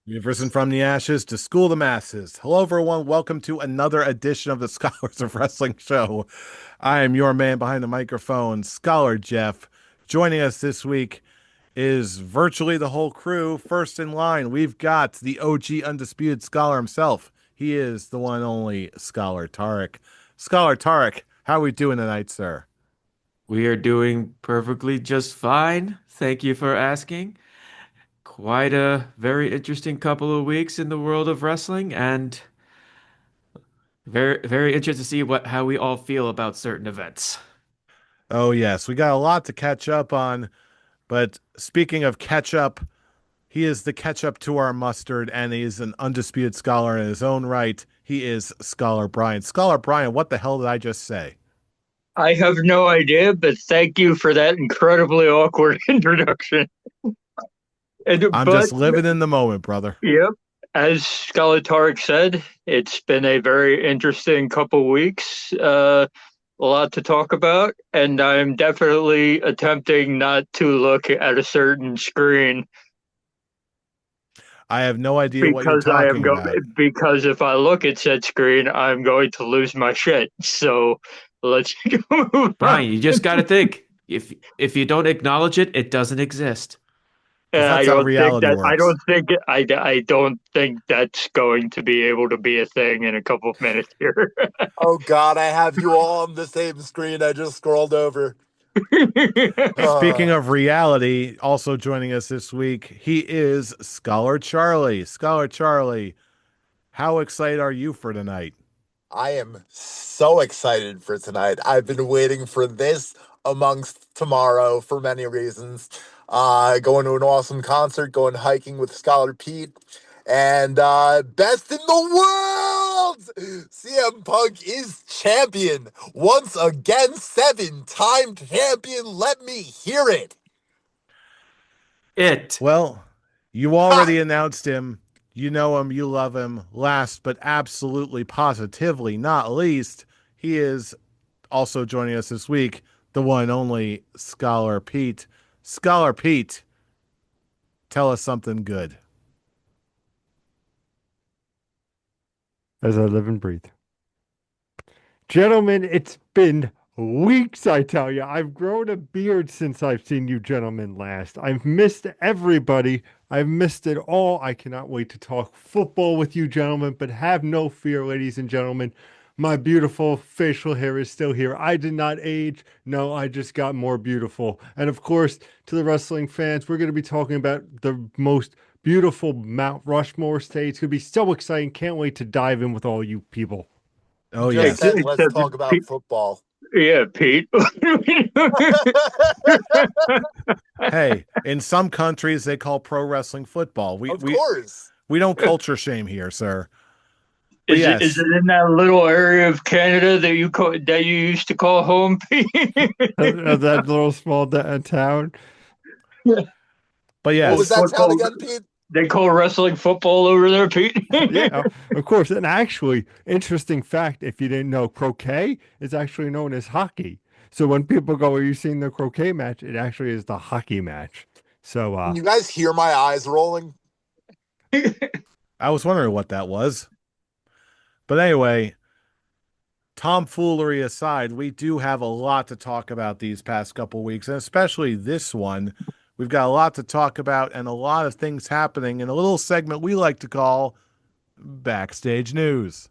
We've risen from the ashes to school the masses. Hello, everyone. Welcome to another edition of the Scholars of Wrestling show. I am your man behind the microphone, Scholar Jeff. Joining us this week is virtually the whole crew. First in line, we've got the OG Undisputed Scholar himself. He is the one and only Scholar Tarek. Scholar Tarek, how are we doing tonight, sir? We are doing perfectly just fine. Thank you for asking. Quite a very interesting couple of weeks in the world of wrestling, and very interested to see what how we all feel about certain events. Oh, yes, we got a lot to catch up on. But speaking of catch up, he is the ketchup to our mustard, and he's an undisputed scholar in his own right. He is Scholar Brian. Scholar Brian, what the hell did I just say? I have no idea, but thank you for that incredibly awkward introduction. I'm But just living in the moment, brother. yep, as Scholar Tarek said, it's been a very interesting couple weeks. A lot to talk about, and I'm definitely attempting not to look at a certain screen I have no idea what you're talking about. because if I look at said screen, I'm going to lose my shit. So let's move on. Brian, you just got to think. If you don't acknowledge it, it doesn't exist. Because that's how reality works. I don't think that's going to be able to be a thing in a couple of minutes here. Oh God, I have you all on the same screen. I just scrolled over. Speaking Uh, of reality, also joining us this week, he is Scholar Charlie. Scholar Charlie, how excited are you for tonight? I am so excited for tonight. I've been waiting for this amongst tomorrow for many reasons. Going to an awesome concert, going hiking with Scholar Pete, and best in the world! CM Punk is champion once again, seven-time champion. Let me hear it. It. Well, you Ha! already announced him. You know him, you love him. Last but absolutely positively not least, he is also joining us this week, the one and only Scholar Pete. Scholar Pete, tell us something good. As I live and breathe. Gentlemen, it's been weeks, I tell you. I've grown a beard since I've seen you gentlemen last. I've missed everybody. I've missed it all. I cannot wait to talk football with you gentlemen, but have no fear, ladies and gentlemen. My beautiful facial hair is still here. I did not age. No, I just got more beautiful. And of course, to the wrestling fans, we're going to be talking about the most beautiful Mount Rushmore stage. It's going to be so exciting. Can't wait to dive in with all you people. Oh, Just yes. said, let's talk about football. Yeah, Pete. Hey, in some countries they call pro wrestling football. We Of we course. we don't culture shame here, sir. But Is yes, it in that little area of Canada that you used to call home, Pete? That little small town. but What was yes, that town Football. again, Pete? They call wrestling football over there, Pete. Yeah, of course. And actually, interesting fact, if you didn't know, croquet is actually known as hockey. So when people go, "Are you seeing the croquet match?" It actually is the hockey match. So Can you guys hear my eyes rolling? I was wondering what that was. But anyway, tomfoolery aside, we do have a lot to talk about these past couple weeks, and especially this one. We've got a lot to talk about and a lot of things happening in a little segment we like to call Backstage News.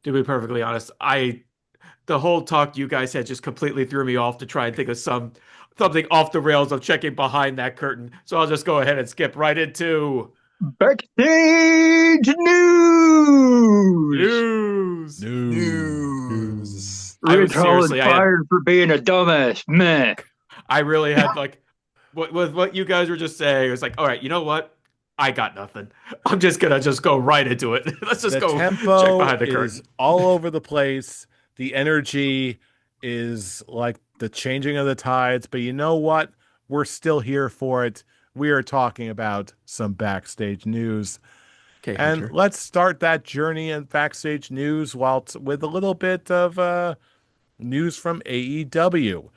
To be perfectly honest, I the whole talk you guys had just completely threw me off to try and think of something off the rails of checking behind that curtain. So I'll just go ahead and skip right into Backstage news. news. News. News. I Ridge was Holland seriously, I had fired for being a dumbass. Meh. I really had like what you guys were just saying. It was like, all right, you know what? I got nothing. I'm just gonna just go right into it. Let's just The go check tempo behind the is curtain. all over the place. The energy is like the changing of the tides, but you know what? We're still here for it. We are talking about some backstage news. Okay, And Hunter. let's start that journey in backstage news with a little bit of news from AEW.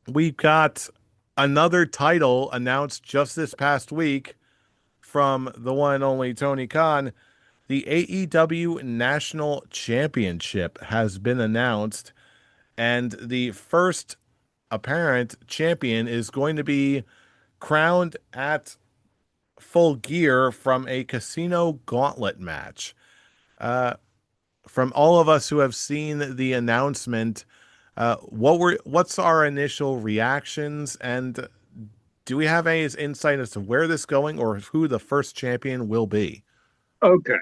We've got another title announced just this past week from the one and only Tony Khan, the AEW National Championship has been announced, and the first apparent champion is going to be crowned at Full Gear from a casino gauntlet match. From all of us who have seen the announcement, what's our initial reactions, and do we have any insight as to where this is going or who the first champion will be? Okay.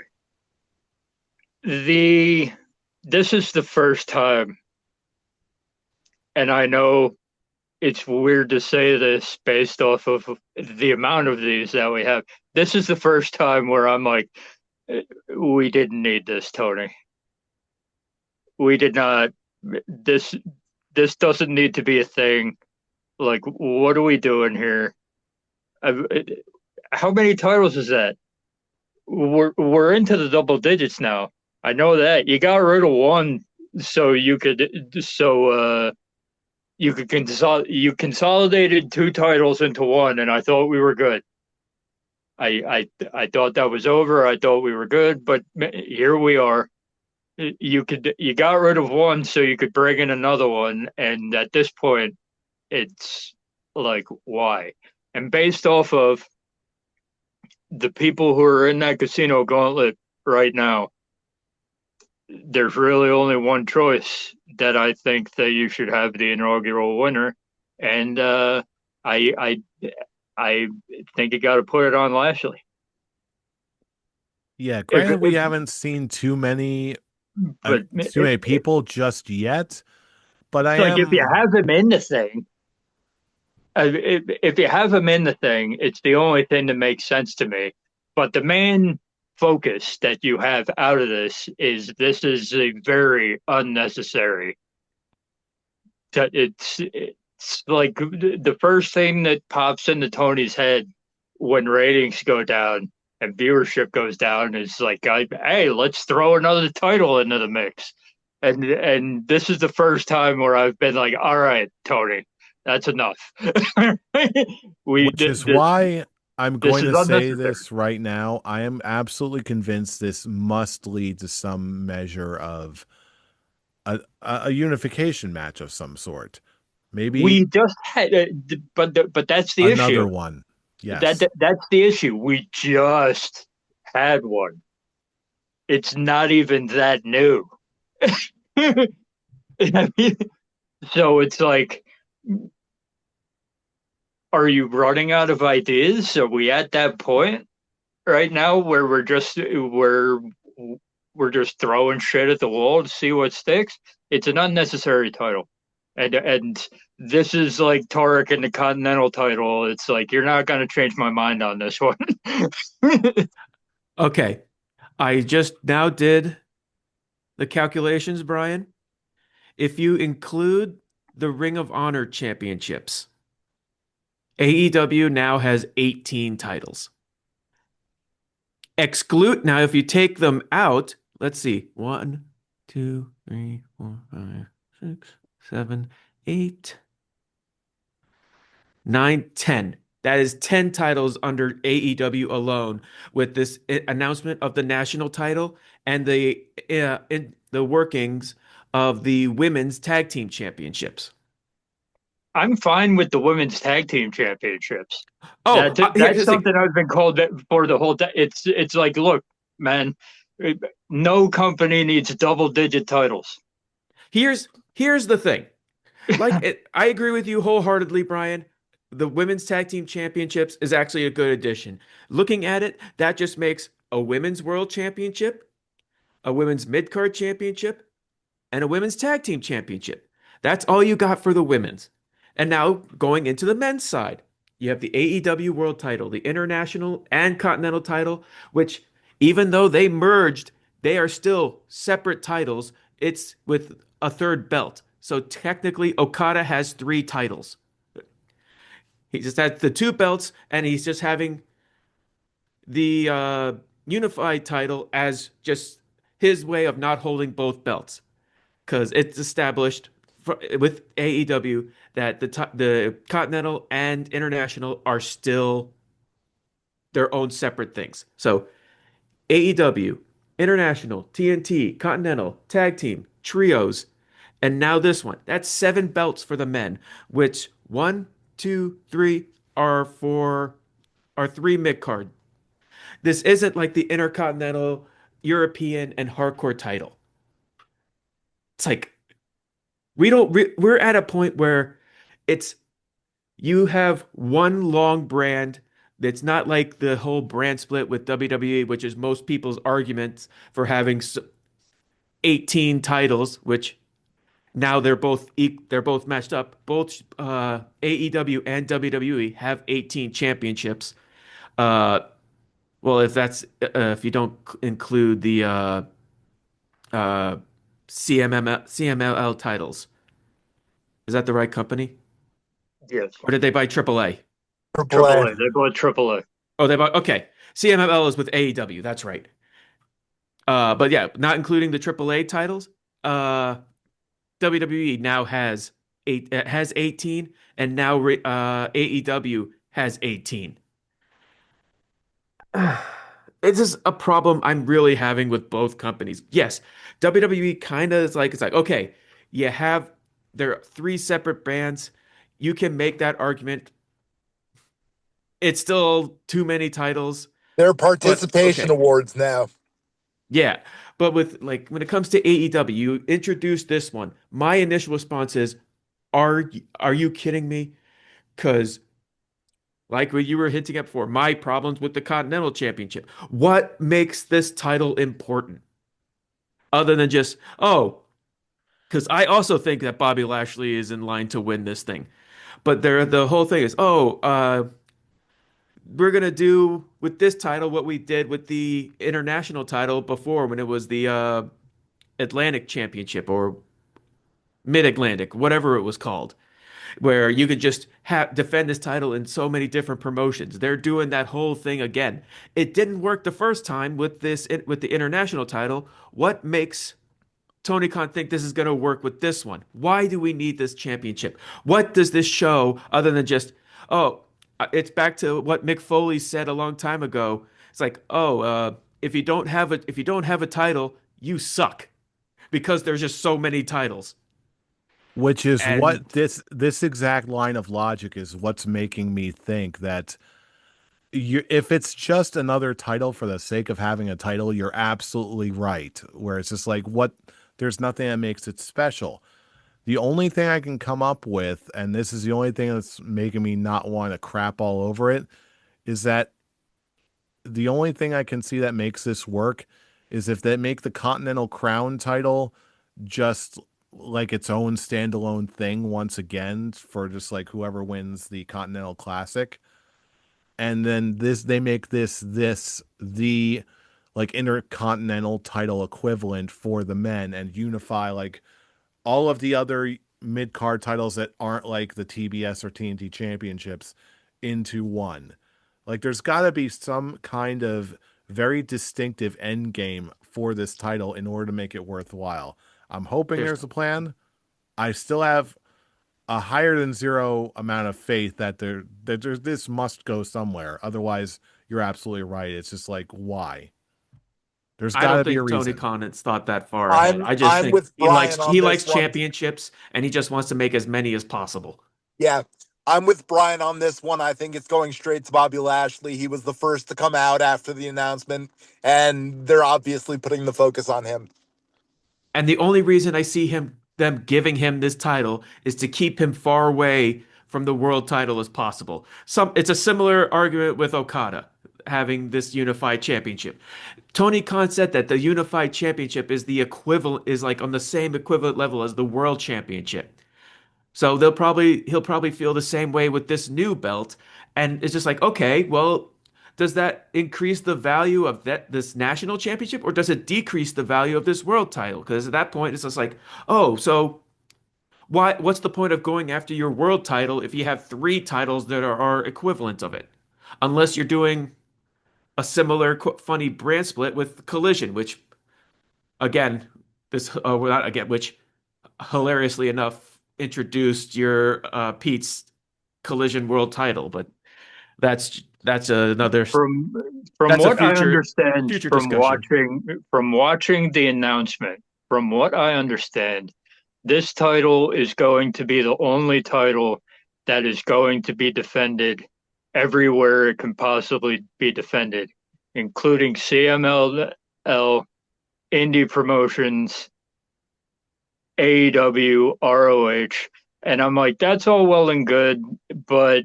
This is the first time, and I know it's weird to say this based off of the amount of these that we have. This is the first time where I'm like, we didn't need this, Tony. We did not. This this doesn't need to be a thing. Like, what are we doing here? I, how many titles is that? We're into the double digits now. I know that you got rid of one so you consolidated two titles into one, and I thought we were good. I thought that was over. I thought we were good, but here we are. You got rid of one so you could bring in another one, and at this point, it's like why? And based off of the people who are in that casino gauntlet right now, there's really only one choice that I think that you should have the inaugural winner, and I I think you got to put it on Lashley. Yeah, If, granted, we if haven't seen but too many people just yet, but I like if you am. have him in the thing, if you have him in the thing, it's the only thing that makes sense to me. But the main focus that you have out of this is a very unnecessary. It's like the first thing that pops into Tony's head when ratings go down and viewership goes down is like, hey, let's throw another title into the mix. And this is the first time where I've been like, all right, Tony, that's enough. we Which is this why I'm this going is to say unnecessary. this right now. I am absolutely convinced this must lead to some measure of a unification match of some sort. Maybe We just had, but that's the another issue. one. Yes. That's the issue. We just had one. It's not even that new. I mean, so it's like, are you running out of ideas? Are we at that point right now where we're just throwing shit at the wall to see what sticks? It's an unnecessary title, and this is like Tarek and the Continental title. It's like you're not going to change my mind on this one. Okay. I just now did the calculations, Brian. If you include the Ring of Honor championships, AEW now has 18 titles. Exclude now, if you take them out, let's see, 1, 2, 3, 4, 5, 6, 7, 8, 9, 10. That is 10 titles under AEW alone with this announcement of the national title and the workings of the women's tag team championships. I'm fine with the women's tag team championships. Oh, That's here's the thing. something I've been called for the whole time. It's like, look, man, no company needs double digit titles. Here's the thing. I agree with you wholeheartedly, Brian. The women's tag team championships is actually a good addition. Looking at it, that just makes a women's world championship, a women's mid-card championship, and a women's tag team championship. That's all you got for the women's. And now going into the men's side, you have the AEW world title, the international and continental title, which even though they merged, they are still separate titles. It's with a third belt. So technically, Okada has 3 titles. He just had the 2 belts, and he's just having the unified title as just his way of not holding both belts. Because it's established with AEW that the Continental and International are still their own separate things. So AEW, International, TNT, Continental, Tag Team, Trios, and now this one. That's 7 belts for the men, which one, two, three are for are 3 mid card. This isn't like the Intercontinental, European, and Hardcore title. It's like we're at a point where it's you have one long brand that's not like the whole brand split with WWE, which is most people's arguments for having 18 titles, which now they're both matched up. Both AEW and WWE have 18 championships. Uh, well, if you don't include the uh, CMLL titles, is that the right company? Yes. Or did they buy AAA? Triple Triple A. A. They bought Triple A. Oh, they bought okay. CMLL is with AEW. That's right. But yeah, not including the AAA titles. WWE now has 18, and now AEW has 18. It's just a problem I'm really having with both companies. Yes, WWE kind of is like it's like okay, you have there are 3 separate brands. You can make that argument. It's still too many titles, Their but participation okay. awards now. Yeah, but with like when it comes to AEW, you introduce this one. My initial response is, are you kidding me? Because like what you were hinting at before, my problems with the Continental Championship. What makes this title important other than just because I also think that Bobby Lashley is in line to win this thing. But the whole thing is, we're gonna do with this title what we did with the international title before when it was the Atlantic Championship or Mid-Atlantic, whatever it was called, where you could just defend this title in so many different promotions. They're doing that whole thing again. It didn't work the first time with the international title. What makes Tony Khan think this is going to work with this one? Why do we need this championship? What does this show other than just it's back to what Mick Foley said a long time ago. It's like, if you don't have a title, you suck because there's just so many titles. Which is what And this exact line of logic is what's making me think that if it's just another title for the sake of having a title, you're absolutely right. Where it's just like there's nothing that makes it special. The only thing I can come up with, and this is the only thing that's making me not want to crap all over it, is that the only thing I can see that makes this work is if they make the Continental Crown title just like its own standalone thing once again for just like whoever wins the Continental Classic. And then they make this the like intercontinental title equivalent for the men and unify like all of the other mid card titles that aren't like the TBS or TNT championships into one. Like there's got to be some kind of very distinctive end game for this title in order to make it worthwhile. I'm hoping there's there's a plan. I still have a higher than zero amount of faith that this must go somewhere. Otherwise, you're absolutely right. It's just like why? There's I got don't to be a think Tony reason. Khan has thought that far ahead. I'm I just I'm think with Brian on he this likes one. championships and he just wants to make as many as possible. Yeah, I'm with Brian on this one. I think it's going straight to Bobby Lashley. He was the first to come out after the announcement, and they're obviously putting the focus on him. And the only reason I see them giving him this title is to keep him far away from the world title as possible. It's a similar argument with Okada having this unified championship. Tony Khan said that the unified championship is the equivalent is like on the same equivalent level as the world championship. So he'll probably feel the same way with this new belt. And it's just like, okay, well, does that increase the value of this national championship or does it decrease the value of this world title? Because at that point it's just like, oh, so what's the point of going after your world title if you have 3 titles that are equivalent of it? Unless you're doing a similar funny brand split with Collision, which again, well, not again, which hilariously enough introduced your Pete's Collision World title, but that's That's another From from that's a what I understand future discussion. from watching the announcement, from what I understand, this title is going to be the only title that is going to be defended everywhere it can possibly be defended, including CMLL, indie promotions, AEW, ROH. And I'm like, that's all well and good, but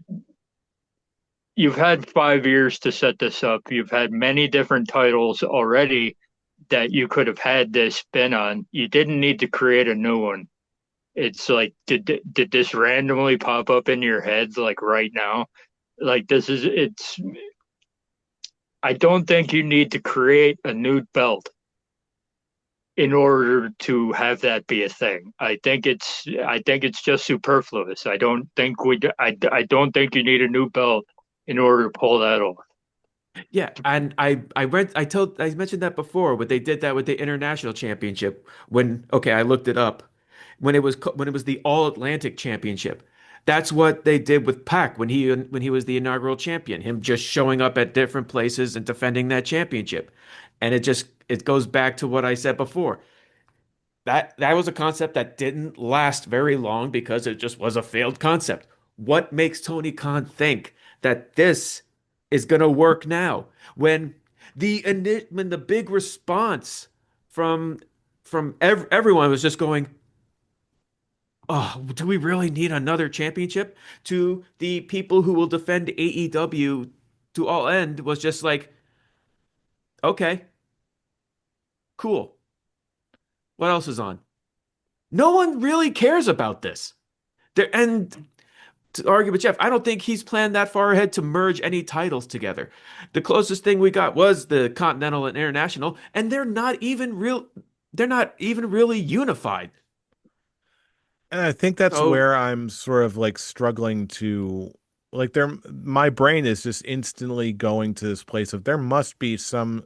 you've had 5 years to set this up. You've had many different titles already that you could have had this spin on. You didn't need to create a new one. It's like, did this randomly pop up in your head like right now? Like this is it's. I don't think you need to create a new belt in order to have that be a thing. I think it's just superfluous. I don't think you need a new belt in order to pull that off. Yeah, and I mentioned that before, but they did that with the International Championship when okay, I looked it up. When it was the All Atlantic Championship. That's what they did with Pac when he was the inaugural champion, him just showing up at different places and defending that championship. And it goes back to what I said before. That was a concept that didn't last very long because it just was a failed concept. What makes Tony Khan think that this is going to work now when the big response from everyone was just going, "Oh, do we really need another championship?" To the people who will defend AEW to all end was just like, "Okay, cool. What else is on?" No one really cares about this. And to argue with Jeff, I don't think he's planned that far ahead to merge any titles together. The closest thing we got was the Continental and International, and they're not even really unified. And I think that's So where I'm sort of like struggling to like there my brain is just instantly going to this place of there must be some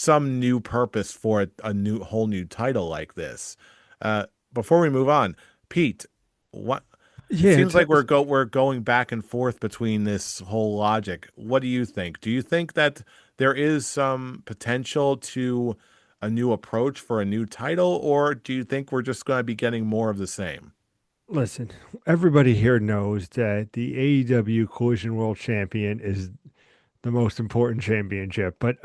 new purpose for a new whole new title like this. Uh Before we move on, Pete, what it Yeah, seems like we're going back and forth between this whole logic. What do you think? Do you think that there is some potential to a new approach for a new title, or do you think we're just going to be getting more of the same? listen, everybody here knows that the AEW Collision World Champion is the most important championship. But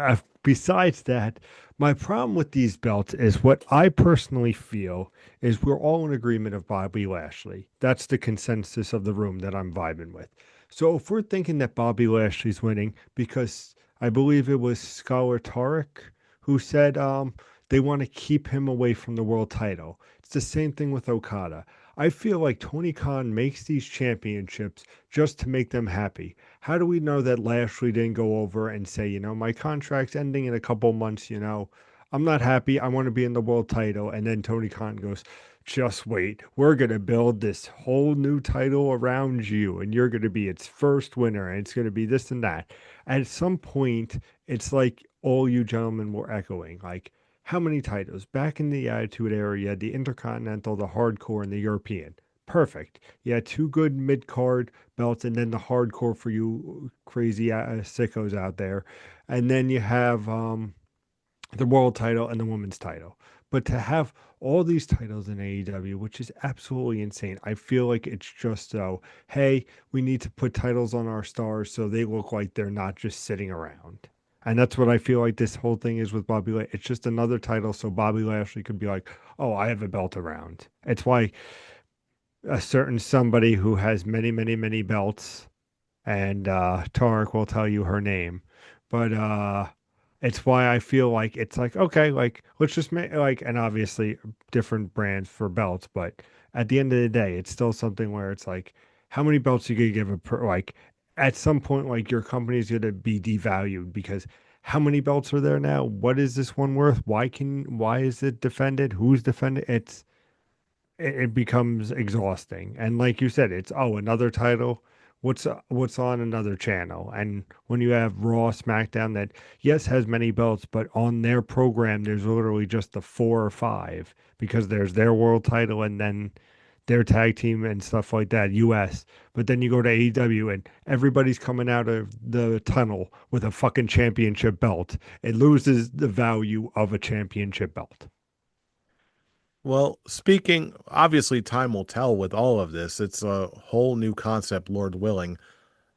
besides that, my problem with these belts is what I personally feel is we're all in agreement of Bobby Lashley. That's the consensus of the room that I'm vibing with. So if we're thinking that Bobby Lashley's winning, because I believe it was Scholar Tarek who said they want to keep him away from the world title. It's the same thing with Okada. I feel like Tony Khan makes these championships just to make them happy. How do we know that Lashley didn't go over and say, my contract's ending in a couple months, I'm not happy. I want to be in the world title. And then Tony Khan goes, just wait. We're going to build this whole new title around you, and you're going to be its first winner, and it's going to be this and that. At some point, it's like all you gentlemen were echoing. Like, how many titles? Back in the Attitude Era, you had the Intercontinental, the Hardcore, and the European. Perfect. You had two good mid card belts, and then the hardcore for you crazy sickos out there. And then you have the world title and the women's title. But to have all these titles in AEW, which is absolutely insane, I feel like it's just so, hey, we need to put titles on our stars so they look like they're not just sitting around. And that's what I feel like this whole thing is with Bobby Lashley. It's just another title so Bobby Lashley could be like, oh, I have a belt around. It's why a certain somebody who has many, many, many belts, and Tarek will tell you her name, but it's why I feel like it's like okay, like let's just make like, and obviously different brands for belts, but at the end of the day, it's still something where it's like, how many belts you could give a per like at some point, like your company's gonna be devalued because how many belts are there now? What is this one worth? Why is it defended? Who's defended? It becomes exhausting. And like you said, it's another title. What's on another channel? And when you have Raw, SmackDown, that yes has many belts, but on their program there's literally just the four or five because there's their world title and then their tag team and stuff like that, US. But then you go to AEW and everybody's coming out of the tunnel with a fucking championship belt. It loses the value of a championship belt. Well, speaking, obviously, time will tell with all of this. It's a whole new concept, Lord willing.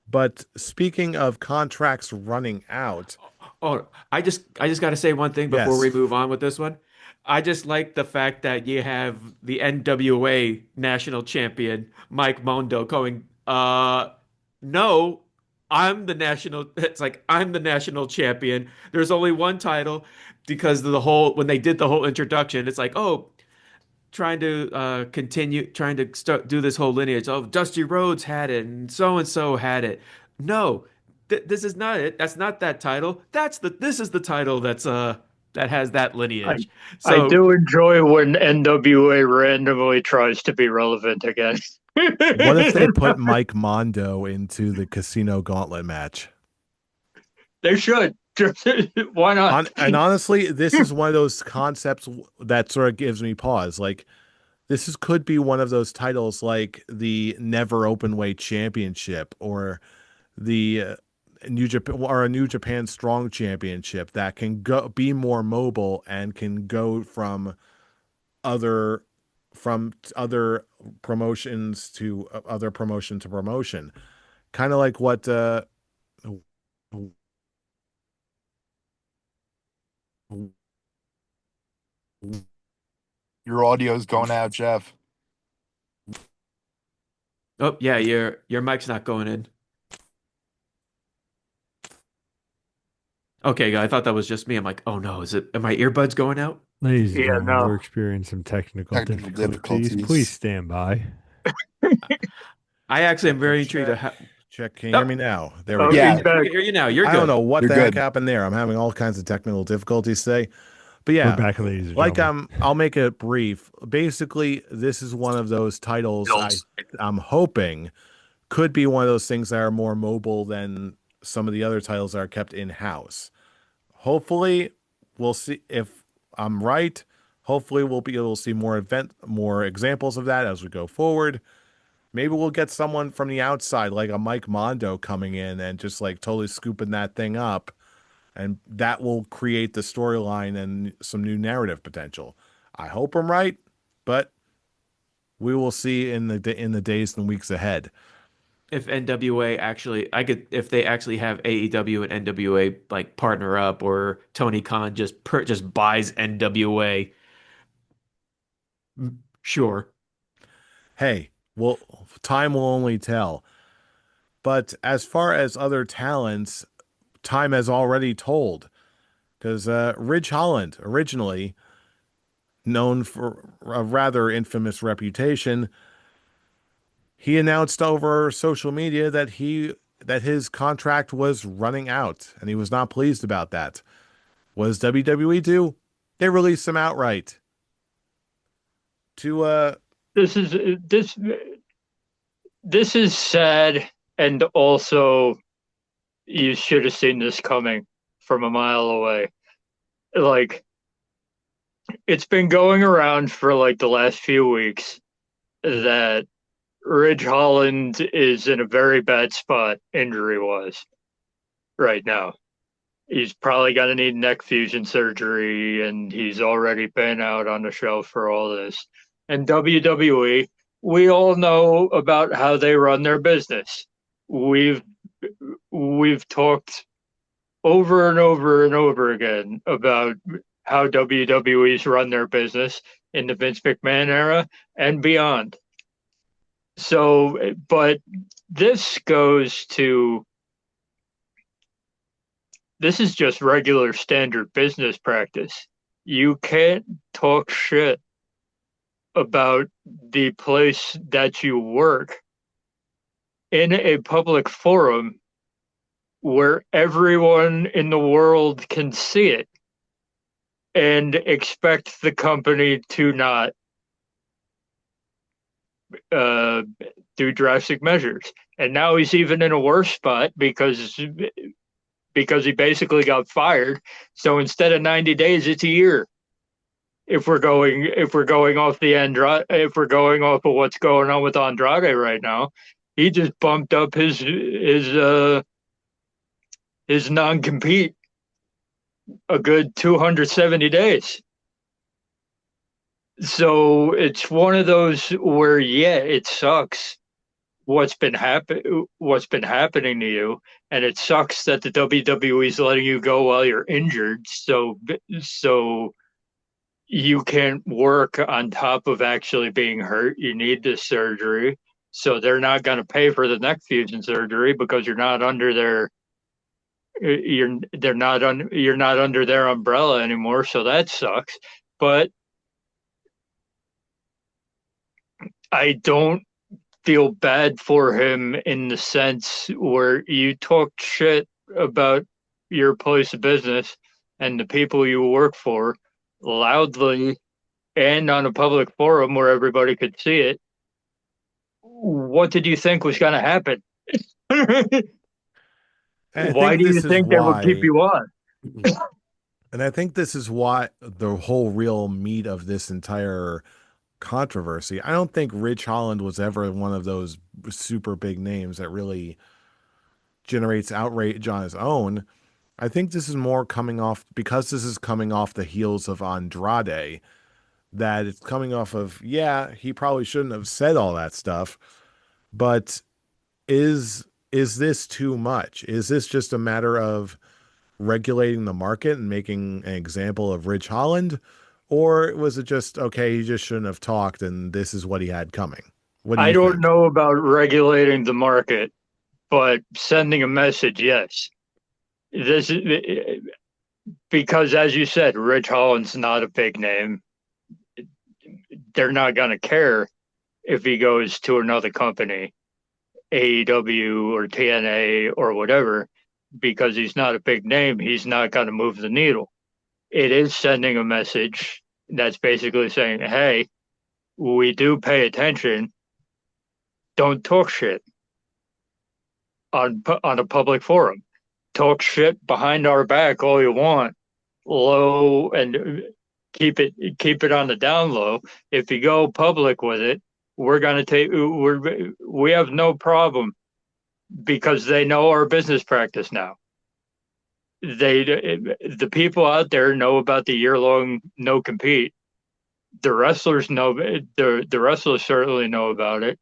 But speaking of contracts running out, Oh, I just got to say one thing before we yes, move on with this one. I just like the fact that you have the NWA national champion Mike Mondo going, no, I'm the national. It's like I'm the national champion. There's only one title because of the whole when they did the whole introduction. It's like, oh, trying to continue trying to start do this whole lineage. Oh, Dusty Rhodes had it and so had it. No, this is not it. That's not that title. This is the title that has that I lineage. I So do enjoy when NWA randomly tries to be relevant again. what if they put Mike Mondo into the Casino Gauntlet match? They should. Why not? And honestly, this is one of those concepts that sort of gives me pause. Like, could be one of those titles like the Never Openweight Championship or the New Japan or a New Japan Strong Championship that can go be more mobile and can go other from other promotions to other promotion to promotion, kind of like what Your audio's going out, Jeff. oh yeah, your mic's not going in. Okay, I thought that was just me. I'm like, oh no, is it? Are my earbuds going out? Ladies and Yeah, gentlemen, no. we're experiencing some technical Technical difficulties. difficulties. Please stand by. I actually am very intrigued. Check. Can you hear me now? There we Oh, go. he's Yeah. We back. can hear you now. You're I don't good. know what You're the heck good. happened there. I'm having all kinds of technical difficulties today. But We're yeah, back, ladies and like gentlemen. I'll make it brief. Basically, this is one of those titles I'm hoping could be one of those things that are more mobile than some of the other titles that are kept in-house. Hopefully, we'll see if I'm right. Hopefully, we'll be able to see more examples of that as we go forward. Maybe we'll get someone from the outside, like a Mike Mondo, coming in and just like totally scooping that thing up, and that will create the storyline and some new narrative potential. I hope I'm right, but we will see in the days and weeks ahead. If NWA actually, if they actually have AEW and NWA like partner up, or Tony Khan just buys NWA, sure. Hey, well, time will only tell. But as far as other talents, time has already told. Because Ridge Holland, originally known for a rather infamous reputation, he announced over social media that his contract was running out, and he was not pleased about that. What does WWE do? They released him outright. To This is this this is sad, and also you should have seen this coming from a mile away. Like, it's been going around for like the last few weeks that Ridge Holland is in a very bad spot injury wise right now. He's probably going to need neck fusion surgery, and he's already been out on the show for all this. And WWE, we all know about how they run their business. We've talked over and over and over again about how WWE's run their business in the Vince McMahon era and beyond. So, but this goes to this is just regular standard business practice. You can't talk shit about the place that you work in a public forum where everyone in the world can see it and expect the company to not do drastic measures. And now he's even in a worse spot because he basically got fired. So instead of 90 days, it's a year. If we're going off the Andrade, if we're going off of what's going on with Andrade right now, he just bumped up his non-compete a good 270 days. So it's one of those where, yeah, it sucks what's been happening to you, and it sucks that the WWE is letting you go while you're injured. So you can't work on top of actually being hurt. You need this surgery. So they're not going to pay for the neck fusion surgery because you're not under their umbrella anymore. So that sucks. But I don't feel bad for him in the sense where you talk shit about your place of business and the people you work for loudly and on a public forum where everybody could see it. What did you think was going to happen? And I Why think do you this is think they would keep why, you on? and I think this is why the whole real meat of this entire controversy. I don't think Rich Holland was ever one of those super big names that really generates outrage on his own. I think this is more coming off because this is coming off the heels of Andrade, that it's coming off of, yeah, he probably shouldn't have said all that stuff, but is this too much? Is this just a matter of regulating the market and making an example of Rich Holland? Or was it just, okay, he just shouldn't have talked and this is what he had coming? What do I you don't think? know about regulating the market, but sending a message, yes. This is because, as you said, Rich Holland's not a big name. They're not going to care if he goes to another company, AEW or TNA or whatever, because he's not a big name. He's not going to move the needle. It is sending a message that's basically saying, hey, we do pay attention. Don't talk shit on a public forum. Talk shit behind our back all you want, low, and keep it on the down low. If you go public with it, we have no problem because they know our business practice now. The people out there know about the year long no compete. The wrestlers know, the wrestlers certainly know about it,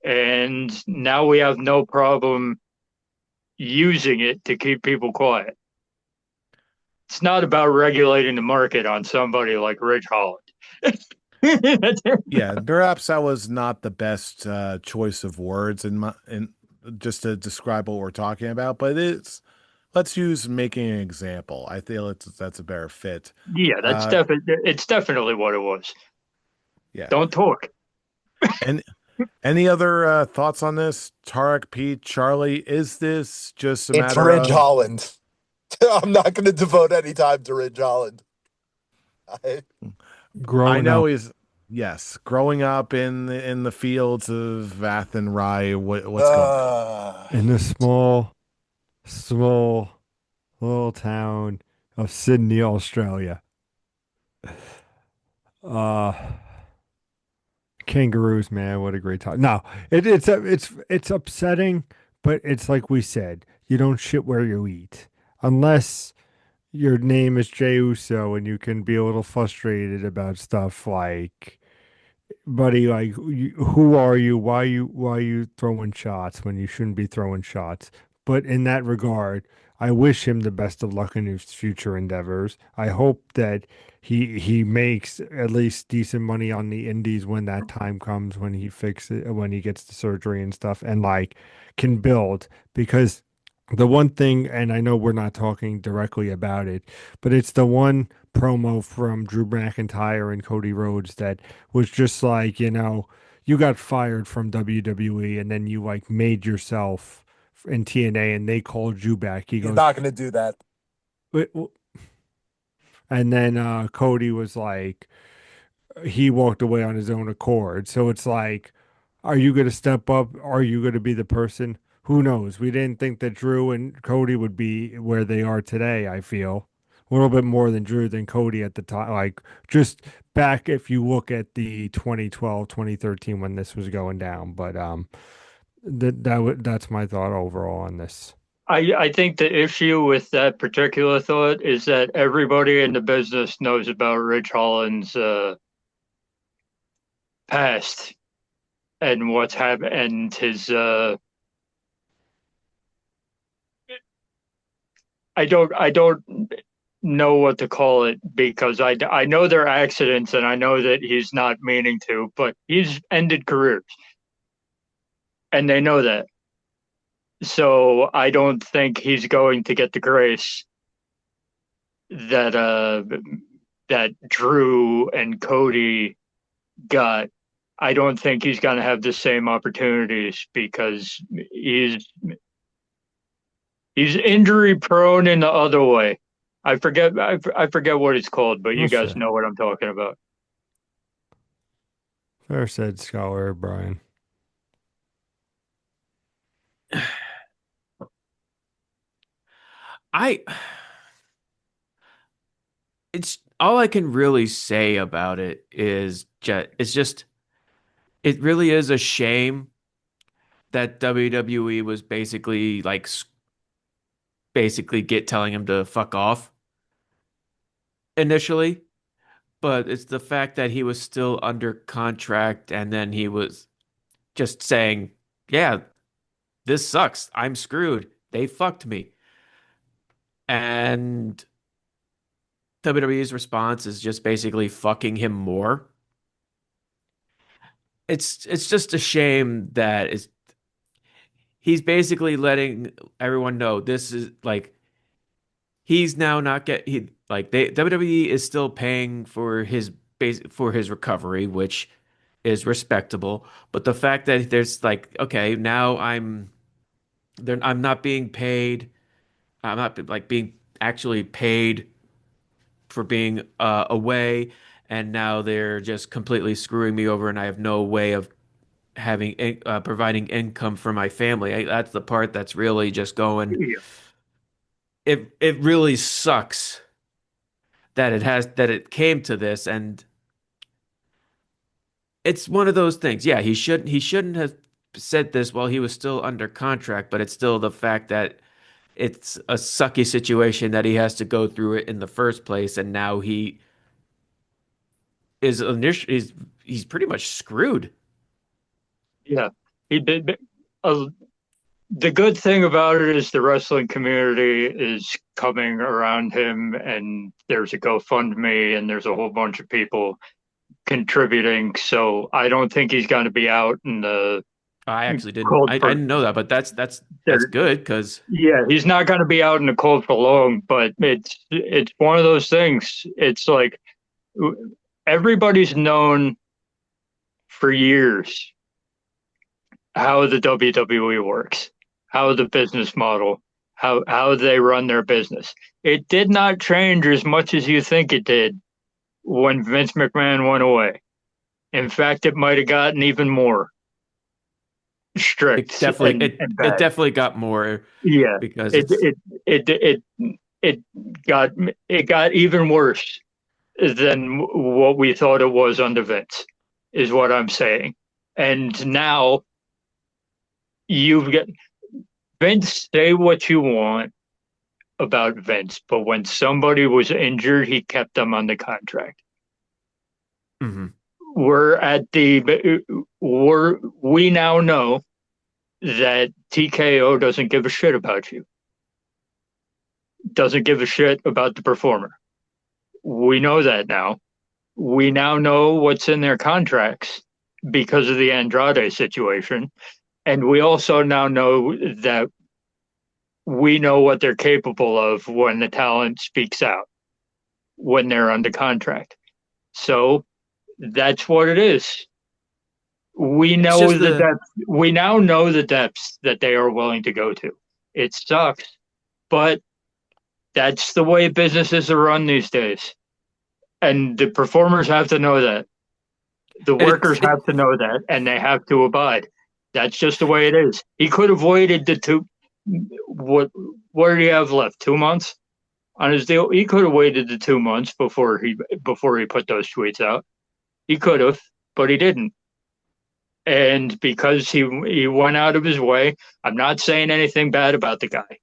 and now we have no problem using it to keep people quiet. It's not about regulating the market on somebody like Rich Holland. Yeah, perhaps that was not the best choice of words in just to describe what we're talking about, but it's let's use making an example. I feel that's a better fit. Yeah, Uh, it's definitely what it was. yeah. Don't talk. And any other thoughts on this? Tarek, Pete, Charlie, is this just a It's matter Ridge of Holland. I'm not going to devote any time to Ridge Holland. I, I Growing know up is yes, growing up in the fields of Vath and Rye, what's going on? uh, in a small little town of Sydney, Australia. Uh, Kangaroos, man, what a great time. No, it's upsetting, but it's like we said, you don't shit where you eat, unless your name is Jey Uso and you can be a little frustrated about stuff like, buddy, like who are you? Why are you throwing shots when you shouldn't be throwing shots? But in that regard, I wish him the best of luck in his future endeavors. I hope that he makes at least decent money on the indies when that time comes, when when he gets the surgery and stuff, and like can build. Because the one thing, and I know we're not talking directly about it, but it's the one promo from Drew McIntyre and Cody Rhodes that was just like, you got fired from WWE and then you like made yourself in TNA and they called you back. He he's goes, not going to do that. "Wait, and then Cody was like, he walked away on his own accord. So it's like, are you going to step up? Are you going to be the person? Who knows? We didn't think that Drew and Cody would be where they are today, I feel. A little bit more than Drew than Cody at the time. Like, just back if you look at the 2012, 2013 when this was going down. But that's my thought overall on this. I think the issue with that particular thought is that everybody in the business knows about Rich Holland's past and what's happened and his I don't know what to call it because I know they're accidents and I know that he's not meaning to, but he's ended careers and they know that. So I don't think he's going to get the grace that that Drew and Cody got. I don't think he's going to have the same opportunities because he's injury prone in the other way. I forget what it's called, but you guys know what I'm talking about. Fair said, Scholar Brian. It's all I can really say about it is it really is a shame that WWE was basically telling him to fuck off initially, but it's the fact that he was still under contract and then he was just saying, "Yeah, this sucks. I'm screwed. They fucked me." And WWE's response is just basically fucking him more. It's just a shame that he's basically letting everyone know this is he's now not WWE is still paying for his recovery, which is respectable. But the fact that there's okay, now I'm not being paid. I'm not being actually paid for being away, and now they're just completely screwing me over, and I have no way of having providing income for my family. That's the part that's really just going. Yeah. It really sucks that it came to this, and it's one of those things. Yeah, he shouldn't have said this while he was still under contract, but it's still the fact that it's a sucky situation that he has to go through it in the first place, and now he's pretty much screwed. Yeah, he did. The good thing about it is the wrestling community is coming around him, and there's a GoFundMe, and there's a whole bunch of people contributing. So I don't think he's going to be out in the I actually didn't. cold. I didn't know that, but that's good because yeah, he's not going to be out in the cold for long. But it's one of those things. It's like everybody's known for years how the WWE works, how the business model, how they run their business. It did not change as much as you think it did when Vince McMahon went away. In fact, it might have gotten even more strict. It definitely got more. Yeah, because it got even worse than what we thought it was under Vince, is what I'm saying. And now you've got Vince, say what you want about Vince, but when somebody was injured, he kept them on the contract. Mm-hmm. We now know that TKO doesn't give a shit about you. Doesn't give a shit about the performer. We know that now. We now know what's in their contracts because of the Andrade situation. And we also now know that we know what they're capable of when the talent speaks out, when they're under contract. So that's what it is. We know the depth. We now know the depths that they are willing to go to. It sucks, but that's the way businesses are run these days. And the performers have to know that. The workers have to know that, and they have to abide. That's just the way it is. He could have waited the two. What do you have left? 2 months on his deal. He could have waited the 2 months before he put those tweets out. He could have, but he didn't. And because he went out of his way, I'm not saying anything bad about the guy,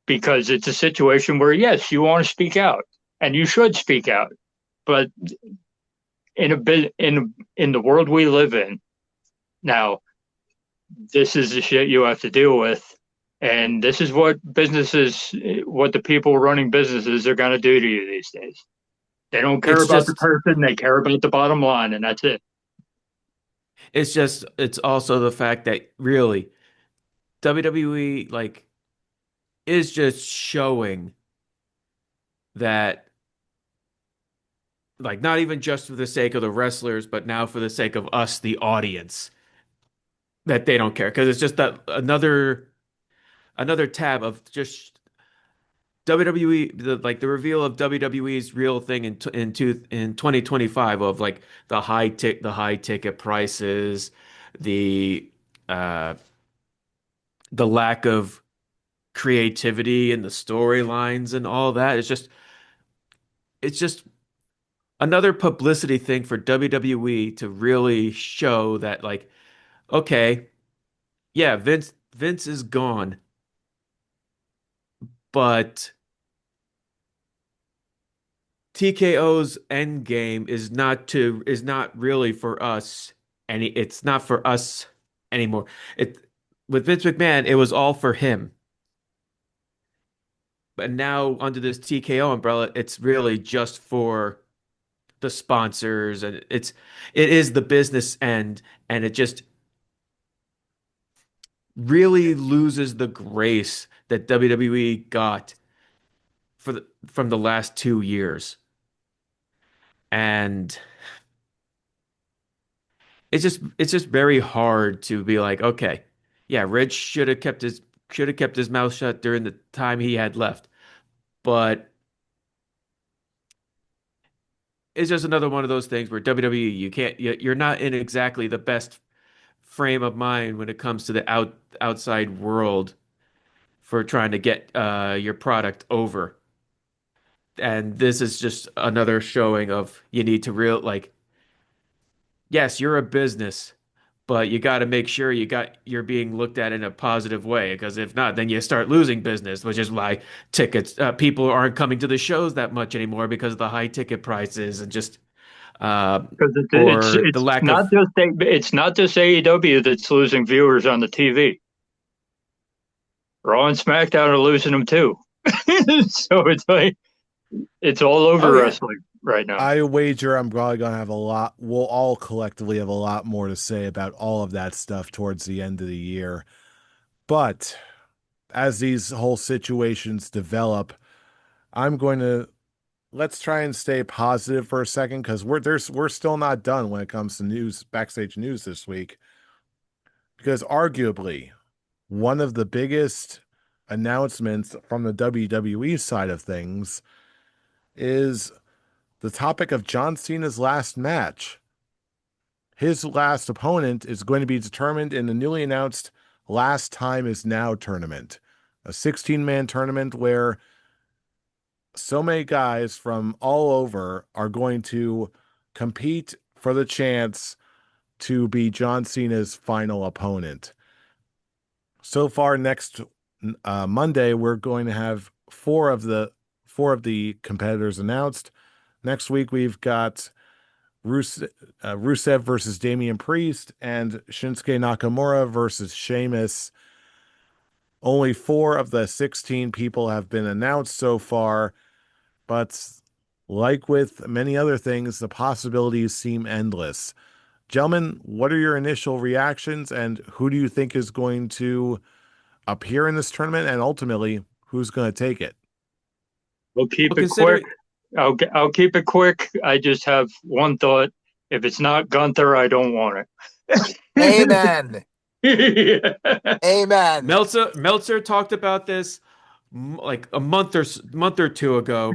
because it's a situation where, yes, you want to speak out and you should speak out, but in the world we live in now, this is the shit you have to deal with. And this is what the people running businesses are going to do to you these days. They don't care It's about the just person, they care about the bottom line, and that's it. it's also the fact that really WWE like is just showing that like not even just for the sake of the wrestlers, but now for the sake of us, the audience, that they don't care because it's just that another tab of just WWE, the reveal of WWE's real thing in 2025 of like the high ticket prices, the uh the lack of creativity in the storylines and all that. It's just another publicity thing for WWE to really show that like, okay, yeah, Vince is gone, but TKO's end game is not really for us, and it's not for us anymore. It With Vince McMahon, it was all for him. But now under this TKO umbrella, it's really just for the sponsors, and it is the business end, and it just really loses the grace that WWE got from the last 2 years. And it's just very hard to be like, okay, yeah, Rich should have kept his mouth shut during the time he had left. But it's just another one of those things where WWE, you're not in exactly the best frame of mind when it comes to the outside world for trying to get your product over. And this is just another showing of you need to yes, you're a business, but you got to make sure you're being looked at in a positive way, because if not, then you start losing business, which is why people aren't coming to the shows that much anymore because of the high ticket prices and just Because or the lack of. it's not just AEW that's losing viewers on the TV. Raw and SmackDown are losing them too. So it's like it's all over Oh yeah. wrestling right now. I wager I'm probably gonna have a lot. We'll all collectively have a lot more to say about all of that stuff towards the end of the year. But as these whole situations develop, I'm going to let's try and stay positive for a second because we're still not done when it comes to news, backstage news this week. Because arguably, one of the biggest announcements from the WWE side of things is the topic of John Cena's last match. His last opponent is going to be determined in the newly announced Last Time Is Now tournament, a 16-man tournament where so many guys from all over are going to compete for the chance to be John Cena's final opponent. So far, next Monday, we're going to have four of the competitors announced. Next week, we've got Rusev versus Damian Priest and Shinsuke Nakamura versus Sheamus. Only 4 of the 16 people have been announced so far, but like with many other things, the possibilities seem endless. Gentlemen, what are your initial reactions, and who do you think is going to appear in this tournament, and ultimately, who's going to take it? We'll keep Well, it quick. considering I'll keep it quick. I just have one thought. If it's not Gunther, I don't want it. Amen. Yeah. Amen. Meltzer talked about this like a month or two ago,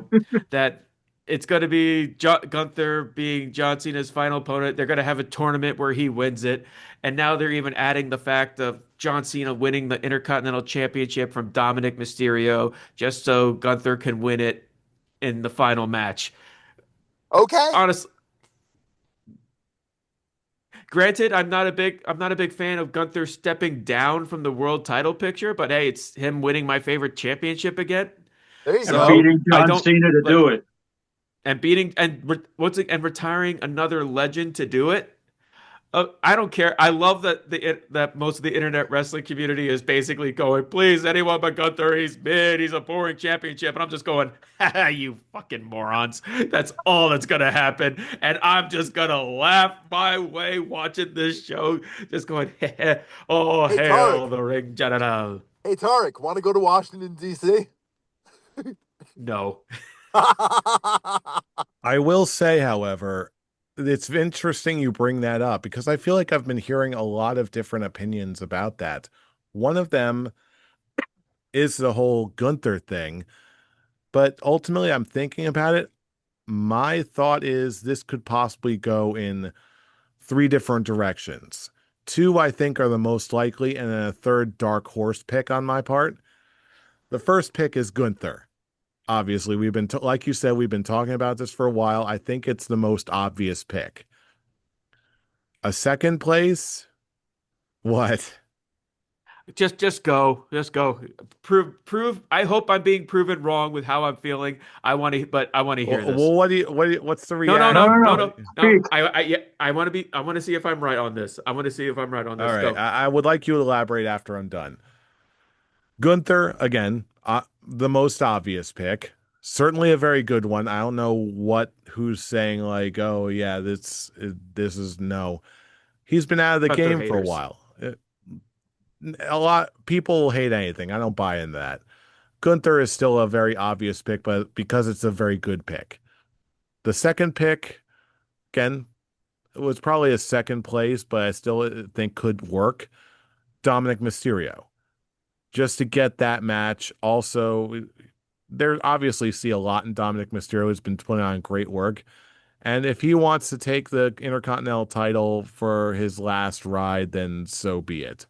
that it's going to be Gunther being John Cena's final opponent. They're going to have a tournament where he wins it. And now they're even adding the fact of John Cena winning the Intercontinental Championship from Dominic Mysterio just so Gunther can win it in the final match. Okay. Honestly, granted, I'm not a big fan of Gunther stepping down from the world title picture, but hey, it's him winning my favorite championship again. There you And go. So beating I John don't Cena to like do it. and beating and and retiring another legend to do it. I don't care. I love that most of the internet wrestling community is basically going, please, anyone but Gunther. He's mid. He's a boring championship. And I'm just going, you fucking morons. That's all that's gonna happen. And I'm just gonna laugh my way watching this show, just going, oh Hey, hail Tarek. the ring general. Hey, Tarek, want to go to Washington, D.C.? No. I will say, however, it's interesting you bring that up because I feel like I've been hearing a lot of different opinions about that. One of them is the whole Gunther thing, but ultimately I'm thinking about it. My thought is this could possibly go in three different directions. Two, I think, are the most likely, and then a third dark horse pick on my part. The first pick is Gunther. Obviously, we've been, like you said, we've been talking about this for a while. I think it's the most obvious pick. A second place? What? Just go. Just go. Prove. I hope I'm being proven wrong with how I'm feeling. But I want to hear this. Well, what's the No, no, No, no, no, no, no. no, no. Speak. Yeah, I want to see if I'm right on this. I want to see if I'm right on All this. right. Go. I would like you to elaborate after I'm done. Gunther, again, the most obvious pick. Certainly a very good one. I don't know who's saying like, oh yeah, this is no. He's been out of the Gunther game for a haters. while. A lot people hate anything. I don't buy into that. Gunther is still a very obvious pick, but because it's a very good pick. The second pick, again, it was probably a second place, but I still think could work. Dominic Mysterio. Just to get that match. Also, there obviously see a lot in Dominic Mysterio. Has been putting on great work. And if he wants to take the Intercontinental title for his last ride, then so be it.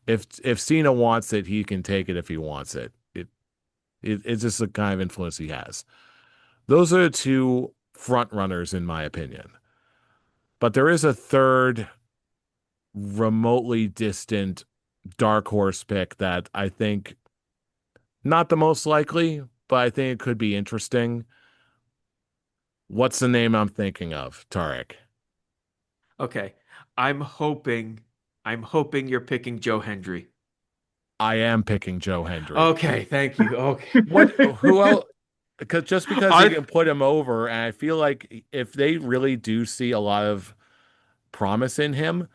If Cena wants it, he can take it if he wants it. It's just the kind of influence he has. Those are the two front runners, in my opinion. But there is a third remotely distant dark horse pick that I think not the most likely, but I think it could be interesting. What's the name I'm thinking of, Tarek? Okay. I'm hoping. I'm hoping you're picking Joe Hendry. I am picking Joe Hendry. Okay. Thank you. Okay. Who else? Because they I can put him over, and I feel like if they really do see a lot of promise in him,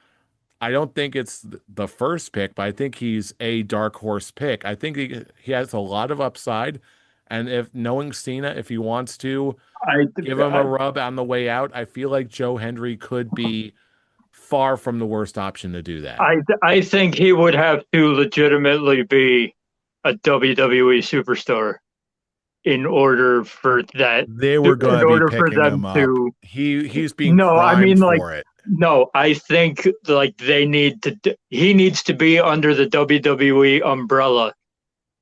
I don't think it's the first pick, but I think he's a dark horse pick. I think he has a lot of upside, and if knowing Cena, if he wants to I, give him a I, rub on the way out, I feel like Joe Hendry could be far from the worst option to do that. I think he would have to legitimately be a WWE superstar in order for that. They were going In to be order for picking them him up. to. He's being No, I primed mean like for it. no. I think like they need to. He needs to be under the WWE umbrella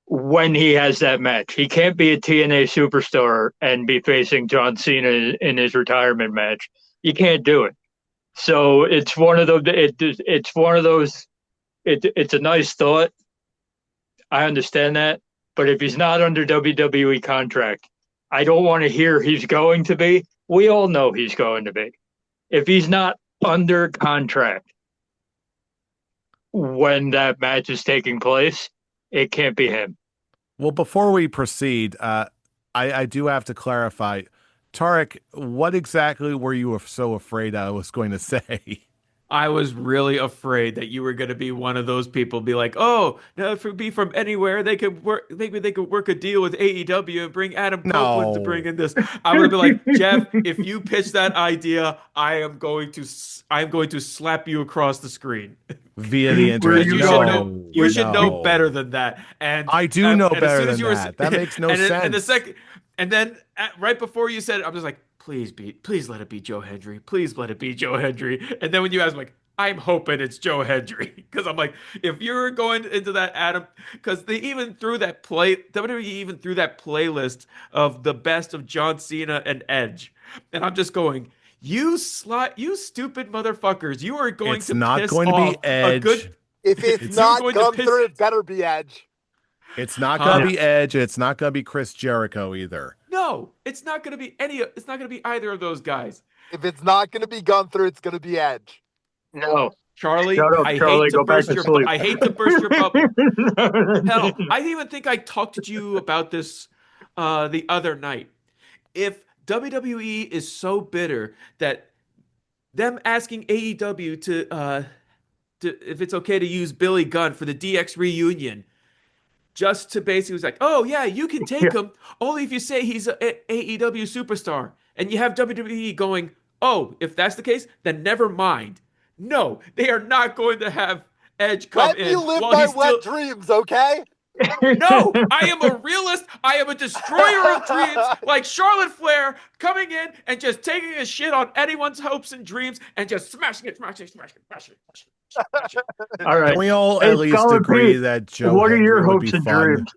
when he has that match. He can't be a TNA superstar and be facing John Cena in his retirement match. You can't do it. So it's one of those. It's one of those. It's a nice thought. I understand that, but if he's not under WWE contract, I don't want to hear he's going to be. We all know he's going to be. If he's not under contract when that match is taking place, it can't be him. Well, before we proceed, I do have to clarify. Tarek, what exactly were you so afraid I was going to say? I was really afraid that you were going to be one of those people, be like, "Oh, now if it be from anywhere, they could work. Maybe they could work a deal with AEW and bring Adam Copeland to bring No, in this." I would have been like, "Jeff, if you pitch that idea, I'm going to slap you across the screen." via the Where internet. you You should going? know. No, You should know no. better than that. I do know And as better soon as than you were, that. That makes no and the sense. second, And then right before you said it, I'm just like, please let it be Joe Hendry. Please let it be Joe Hendry. And then when you asked, I'm like, I'm hoping it's Joe Hendry. Because I'm like, if you're going into that Adam, because they even threw that WWE even threw that playlist of the best of John Cena and Edge. And I'm just going, you stupid motherfuckers. You are going It's to not piss going to be off a Edge. good. If it's It's- You're not going to piss. Gunther, it better be Edge. It's not Huh? going to be Edge. It's not going to be Chris Jericho either. No, it's not going to be any. It's not going to be either of those guys. If it's not going to be Gunther, it's going to be Edge. No. Charlie, Shut up, I Charlie. hate to Go back burst to your sleep. I hate to burst your bubble. Hell, I even think I talked to you about this the other night. If WWE is so bitter that them asking AEW to if it's okay to use Billy Gunn for the DX reunion, just to basically was like, oh yeah, you can take him only if you say he's a AEW superstar, and you have WWE going, oh, if that's the case, then never mind. No, they are not going to have Edge come Let me in live while my he's still. wet dreams, okay? No, I am a realist. I am a destroyer of dreams, like Charlotte Flair coming in and just taking a shit on anyone's hopes and dreams and just smashing it, smashing it, smashing it, smashing it, smashing it. All right. Can we all Hey, at least Scholar agree Pete, that Joe what are Hendry your would be hopes and fun? dreams?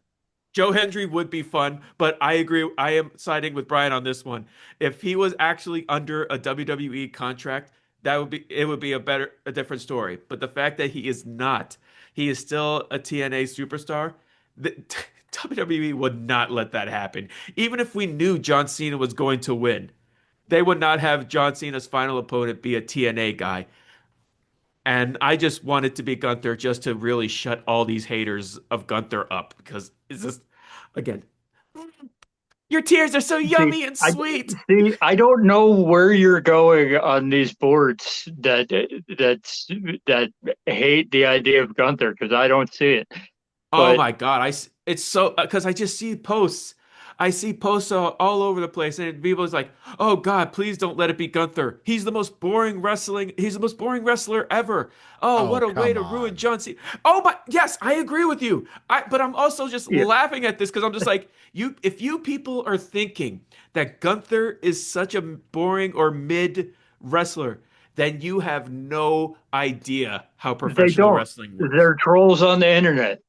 Joe Hendry would be fun, but I agree. I am siding with Brian on this one. If he was actually under a WWE contract, it would be a different story. But the fact that he is not, he is still a TNA superstar. The, WWE would not let that happen. Even if we knew John Cena was going to win, they would not have John Cena's final opponent be a TNA guy. And I just want it to be Gunther just to really shut all these haters of Gunther up because it's just, again, your tears are so yummy and sweet. I don't know where you're going on these boards that hate the idea of Gunther because I don't see it. Oh But my God. It's so, because I just see posts. I see posts all over the place, and people's like, "Oh God, please don't let it be Gunther. He's the most boring wrestling. He's the most boring wrestler ever. Oh, Oh, what a way to come ruin on. John Cena." Oh, but yes, I agree with you. But I'm also just Yeah. laughing at this because I'm just like, if you people are thinking that Gunther is such a boring or mid wrestler, then you have no idea how they professional don't. wrestling works. They're trolls on the internet.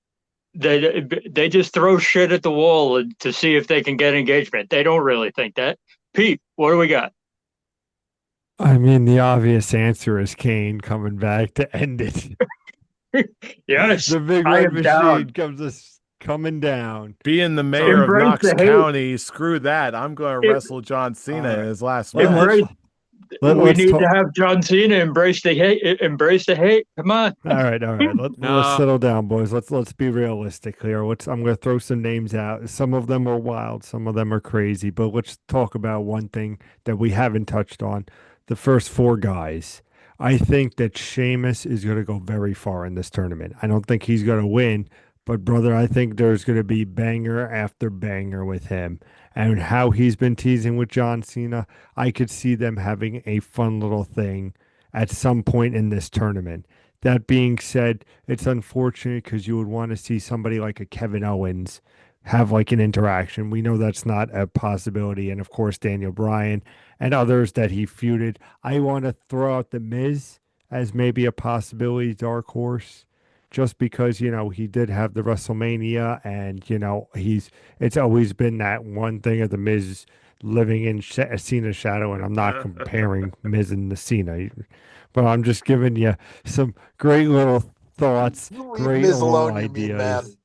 They just throw shit at the wall to see if they can get engagement. They don't really think that. Pete, what do we got? I mean, the obvious answer is Kane coming back to end it. Yes, The big I red am machine down. coming down. Being the mayor of Embrace Knox the hate. County, screw that. I'm going to Em- wrestle John Cena All in right. his last Let- match. Embrace. We let's need talk. to have John Cena embrace the hate. Embrace the hate. Come on. All right. Let's No. settle down, boys. Let's be realistic here. I'm going to throw some names out. Some of them are wild, some of them are crazy. But let's talk about one thing that we haven't touched on: the first four guys. I think that Sheamus is going to go very far in this tournament. I don't think he's going to win, but brother, I think there's going to be banger after banger with him. And how he's been teasing with John Cena, I could see them having a fun little thing at some point in this tournament. That being said, it's unfortunate because you would want to see somebody like a Kevin Owens have like an interaction. We know that's not a possibility. And of course, Daniel Bryan and others that he feuded. I want to throw out The Miz as maybe a possibility, dark horse, just because, he did have the WrestleMania and, it's always been that one thing of The Miz living in Cena's shadow. And I'm not comparing Miz and the Cena, but I'm just giving you some great little thoughts, You leave great Miz little alone, you mean man. ideas.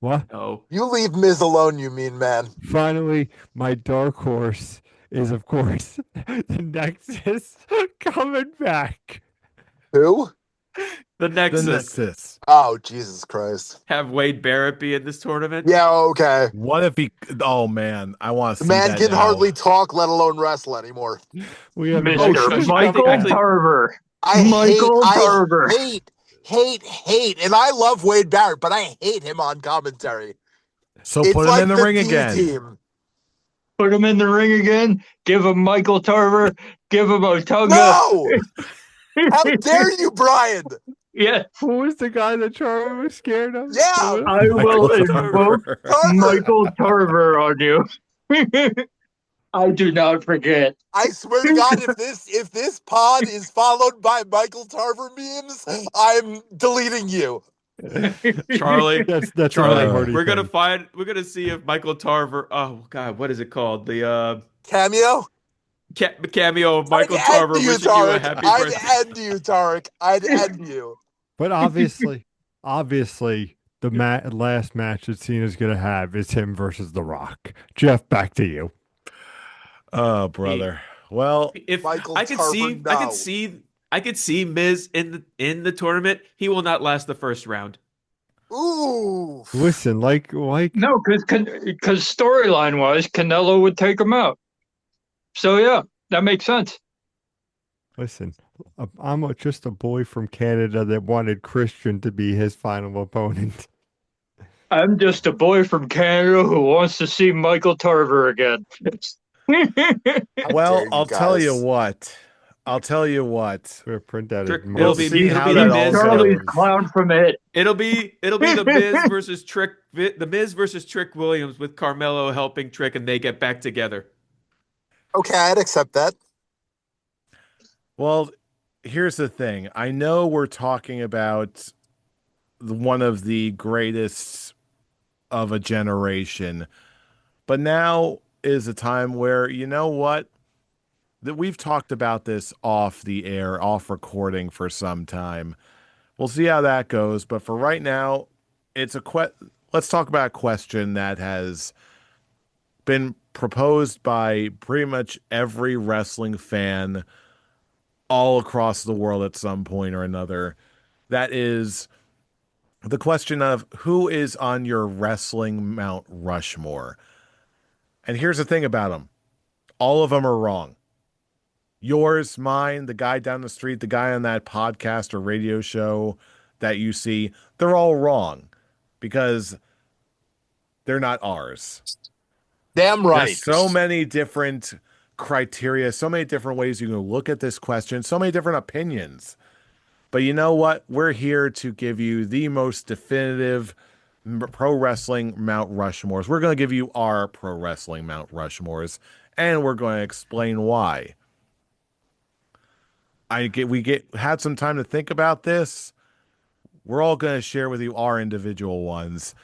What? No. You leave Miz alone, you mean man. Finally, my dark horse is, of course, the Nexus coming back. Who? The The Nexus. Nexus. Oh, Jesus Christ. Have Wade Barrett be in this tournament. Yeah, okay. What if he? Oh man, I want to The see man that can now. hardly talk, let alone wrestle anymore. We have Mr. Nexus Michael coming back. Tarver. I Michael Tarver. hate, and I love Wade Barrett, but I hate him on commentary. So It's put him like in the ring again. Team. Put him in the ring again. Give him Michael Tarver. Give him Otunga. No! How dare you, Brian? Yeah, Who was the guy that Charlie was scared of? Yeah. I will Michael invoke Tarver. Tarver. Michael Tarver on you. I do not forget. I swear to God, if this pod is followed by Michael Tarver memes, I'm deleting you. Charlie, That's a Charlie, minority thing. we're gonna see if Michael Tarver. Oh God, what is it called? The Cameo? cameo of I'd Michael end Tarver you, wishing you a Tarek. happy I'd birthday. end you, Tarek. I'd end you. But obviously, the last match that Cena's going to have is him versus The Rock. Jeff, back to you. Oh, Hey, brother. Well, if Michael Tarver, no. I could see Miz in the tournament. He will not last the first round. Ooh. Listen, No, because storyline wise, Canelo would take him out. So yeah, that makes sense. listen. I'm just a boy from Canada that wanted Christian to be his final opponent. I'm just a boy from Canada who wants to see Michael Tarver again. How well, dare you I'll tell you guys? what. I'll tell you what. We're print out his Trick. We'll mug. see how The that He's all Miz. Charlie's goes. clown from it. It'll be the Miz versus Trick Williams with Carmelo helping Trick, and they get back together. Okay, I'd accept that. Well, here's the thing. I know we're talking about one of the greatest of a generation, but now is a time where, you know what? That we've talked about this off the air, off recording for some time. We'll see how that goes, but for right now, it's let's talk about a question that has been proposed by pretty much every wrestling fan all across the world at some point or another. That is the question of who is on your wrestling Mount Rushmore. And here's the thing about them. All of them are wrong. Yours, mine, the guy down the street, the guy on that podcast or radio show that you see, they're all wrong because they're not ours. Damn There's right. so many different criteria, so many different ways you can look at this question, so many different opinions. But you know what? We're here to give you the most definitive pro wrestling Mount Rushmores. We're going to give you our pro wrestling Mount Rushmores, and we're going to explain why. We had some time to think about this. We're all going to share with you our individual ones.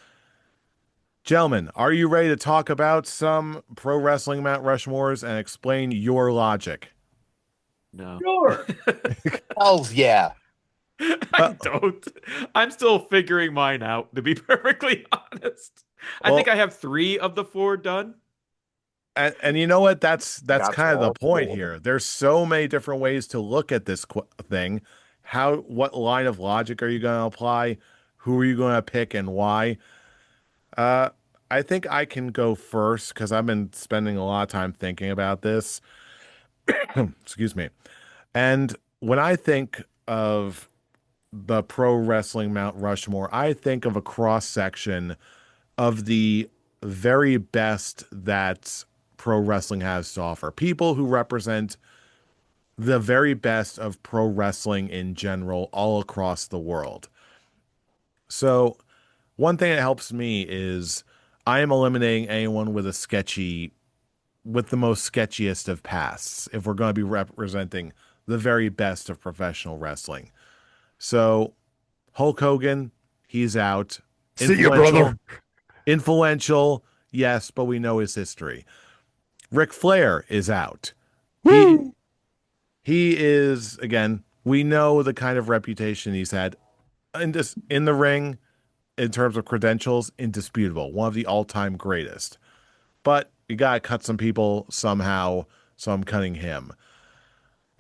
Gentlemen, are you ready to talk about some pro wrestling Mount Rushmores and explain your logic? No, Sure. Hells yeah. I don't. I'm still figuring mine out, to be perfectly honest. I Well, think I have 3 of the 4 done. and you know what? That's That's kind of the all point cool. here. There's so many different ways to look at this thing. What line of logic are you going to apply? Who are you going to pick and why? Uh, I think I can go first because I've been spending a lot of time thinking about this. Excuse me. And when I think of the pro wrestling Mount Rushmore, I think of a cross section of the very best that pro wrestling has to offer. People who represent the very best of pro wrestling in general all across the world. So, one thing that helps me is I am eliminating anyone with the most sketchiest of pasts if we're going to be representing the very best of professional wrestling. So, Hulk Hogan, he's out. See you, brother. Influential, yes, but we know his history. Ric Flair is out. He Woo! he is, again, we know the kind of reputation he's had in the ring in terms of credentials, indisputable, one of the all-time greatest. But you gotta cut some people somehow, so I'm cutting him.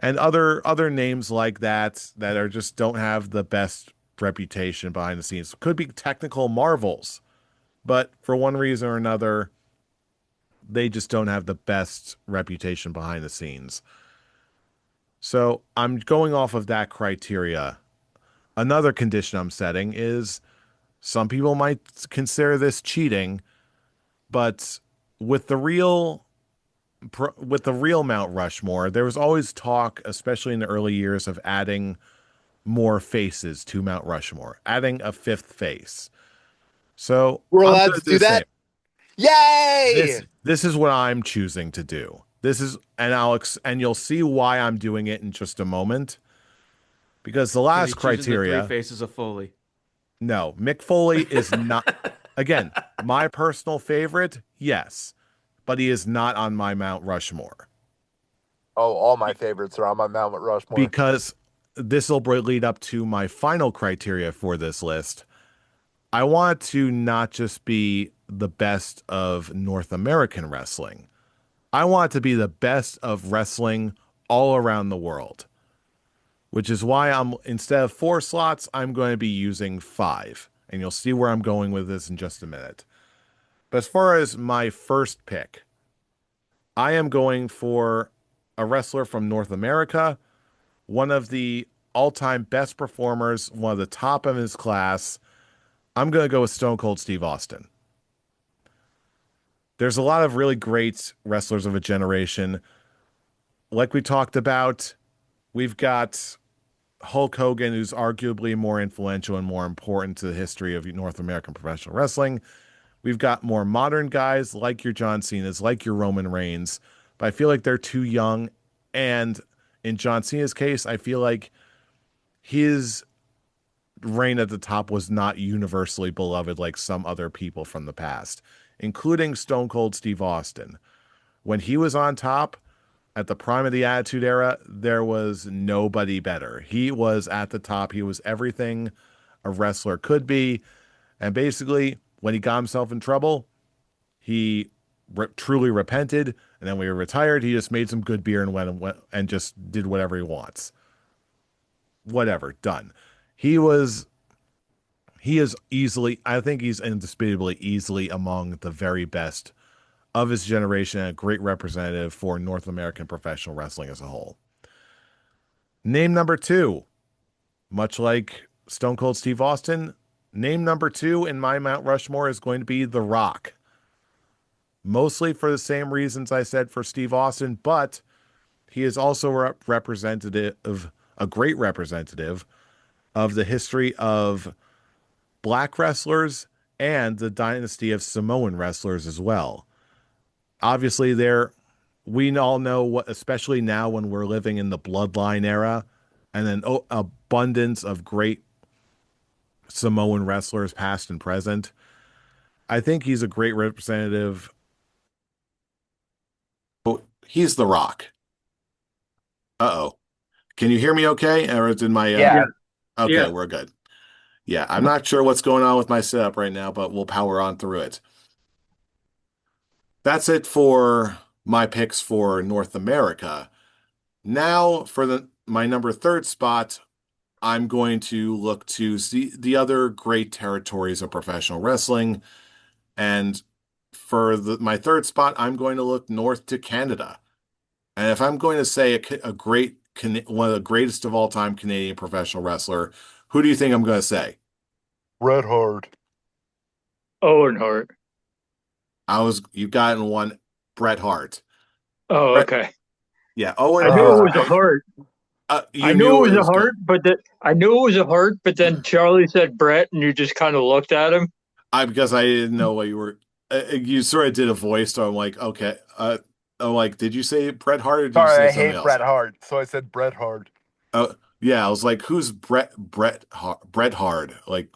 And other names like that are just don't have the best reputation behind the scenes. Could be technical marvels, but for one reason or another, they just don't have the best reputation behind the scenes. So I'm going off of that criteria. Another condition I'm setting is some people might consider this cheating, but with the real Mount Rushmore, there was always talk, especially in the early years, of adding more faces to Mount Rushmore, adding a 5th face. So We're I'm allowed going to to do do the same. that? Yay! This is what I'm choosing to do. This is and Alex, and you'll see why I'm doing it in just a moment. Because the Because last he's choosing the three criteria, faces of Foley. no, Mick Foley is not, again, my personal favorite, yes, but he is not on my Mount Rushmore. Oh, all my favorites are on my Mount Rushmore. Because this will lead up to my final criteria for this list. I want to not just be the best of North American wrestling. I want to be the best of wrestling all around the world, which is why instead of 4 slots, I'm going to be using 5. And you'll see where I'm going with this in just a minute. But as far as my first pick, I am going for a wrestler from North America, one of the all-time best performers, one of the top of his class. I'm going to go with Stone Cold Steve Austin. There's a lot of really great wrestlers of a generation. Like we talked about, we've got Hulk Hogan, who's arguably more influential and more important to the history of North American professional wrestling. We've got more modern guys like your John Cena's, like your Roman Reigns, but I feel like they're too young. And in John Cena's case, I feel like his reign at the top was not universally beloved like some other people from the past, including Stone Cold Steve Austin. When he was on top at the prime of the Attitude Era, there was nobody better. He was at the top. He was everything a wrestler could be. And basically, when he got himself in trouble, he truly repented. And then when he retired, he just made some good beer and went and just did whatever he wants. Whatever, done. He was he is easily, I think he's indisputably easily among the very best of his generation and a great representative for North American professional wrestling as a whole. Name number 2, much like Stone Cold Steve Austin, name number 2 in my Mount Rushmore is going to be The Rock. Mostly for the same reasons I said for Steve Austin, but he is also a great representative of the history of black wrestlers and the dynasty of Samoan wrestlers as well. Obviously, we all know what, especially now when we're living in the bloodline era, and an abundance of great Samoan wrestlers, past and present. I think he's a great representative. Oh, he's The Rock. Uh-oh. Can you hear me okay? Or did my Yeah, Yeah. okay, yeah. we're good. Yeah, I'm not sure what's going on with my setup right now, but we'll power on through it. That's it for my picks for North America. Now for my number 3rd spot, I'm going to look to see the other great territories of professional wrestling. And for my 3rd spot, I'm going to look north to Canada. And if I'm going to say a great, one of the greatest of all time Canadian professional wrestler, who do you think I'm going to say? Red Hard. Owen Hart. You've gotten one, Bret Hart. Oh, Bret, okay. yeah, Owen I knew it Hart. was a Hart. I You knew knew it it was a was good. Hart, I knew it was a Hart, but then Charlie said Brett, and you just kind of looked at him. Because I didn't know what you were. You sort of did a voice, so I'm like, okay. I'm like, did you say Bret Hart or did you Sorry, say I something hate else? Bret Hart, so I said Bret Hart. Oh, yeah. I was like, who's Bret Hart? Like,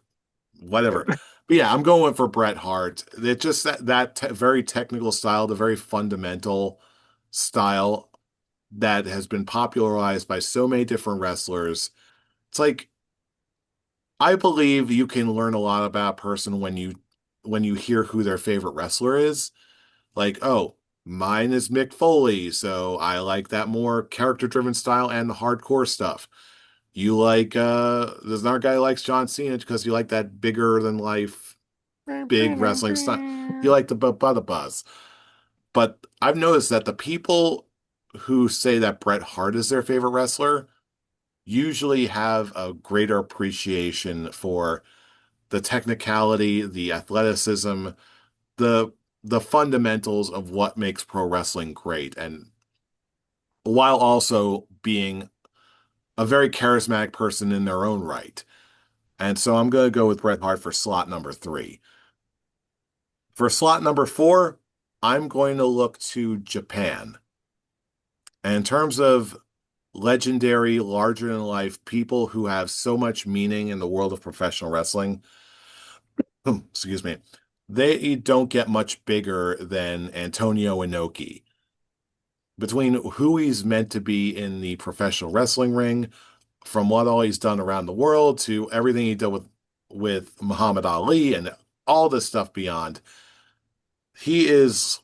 whatever. But yeah, I'm going for Bret Hart. It's just that very technical style, the very fundamental style that has been popularized by so many different wrestlers. It's like I believe you can learn a lot about a person when you hear who their favorite wrestler is. Like, oh, mine is Mick Foley, so I like that more character-driven style and the hardcore stuff. You like there's another guy who likes John Cena because you like that bigger than life big wrestling style. You like the buzz. But I've noticed that the people who say that Bret Hart is their favorite wrestler usually have a greater appreciation for the technicality, the athleticism, the the fundamentals of what makes pro wrestling great, and while also being a very charismatic person in their own right. And so I'm going to go with Bret Hart for slot number 3. For slot number 4, I'm going to look to Japan. And in terms of legendary, larger than life people who have so much meaning in the world of professional wrestling, excuse me, they don't get much bigger than Antonio Inoki. Between who he's meant to be in the professional wrestling ring, from what all he's done around the world to everything he did with Muhammad Ali and all this stuff beyond, he is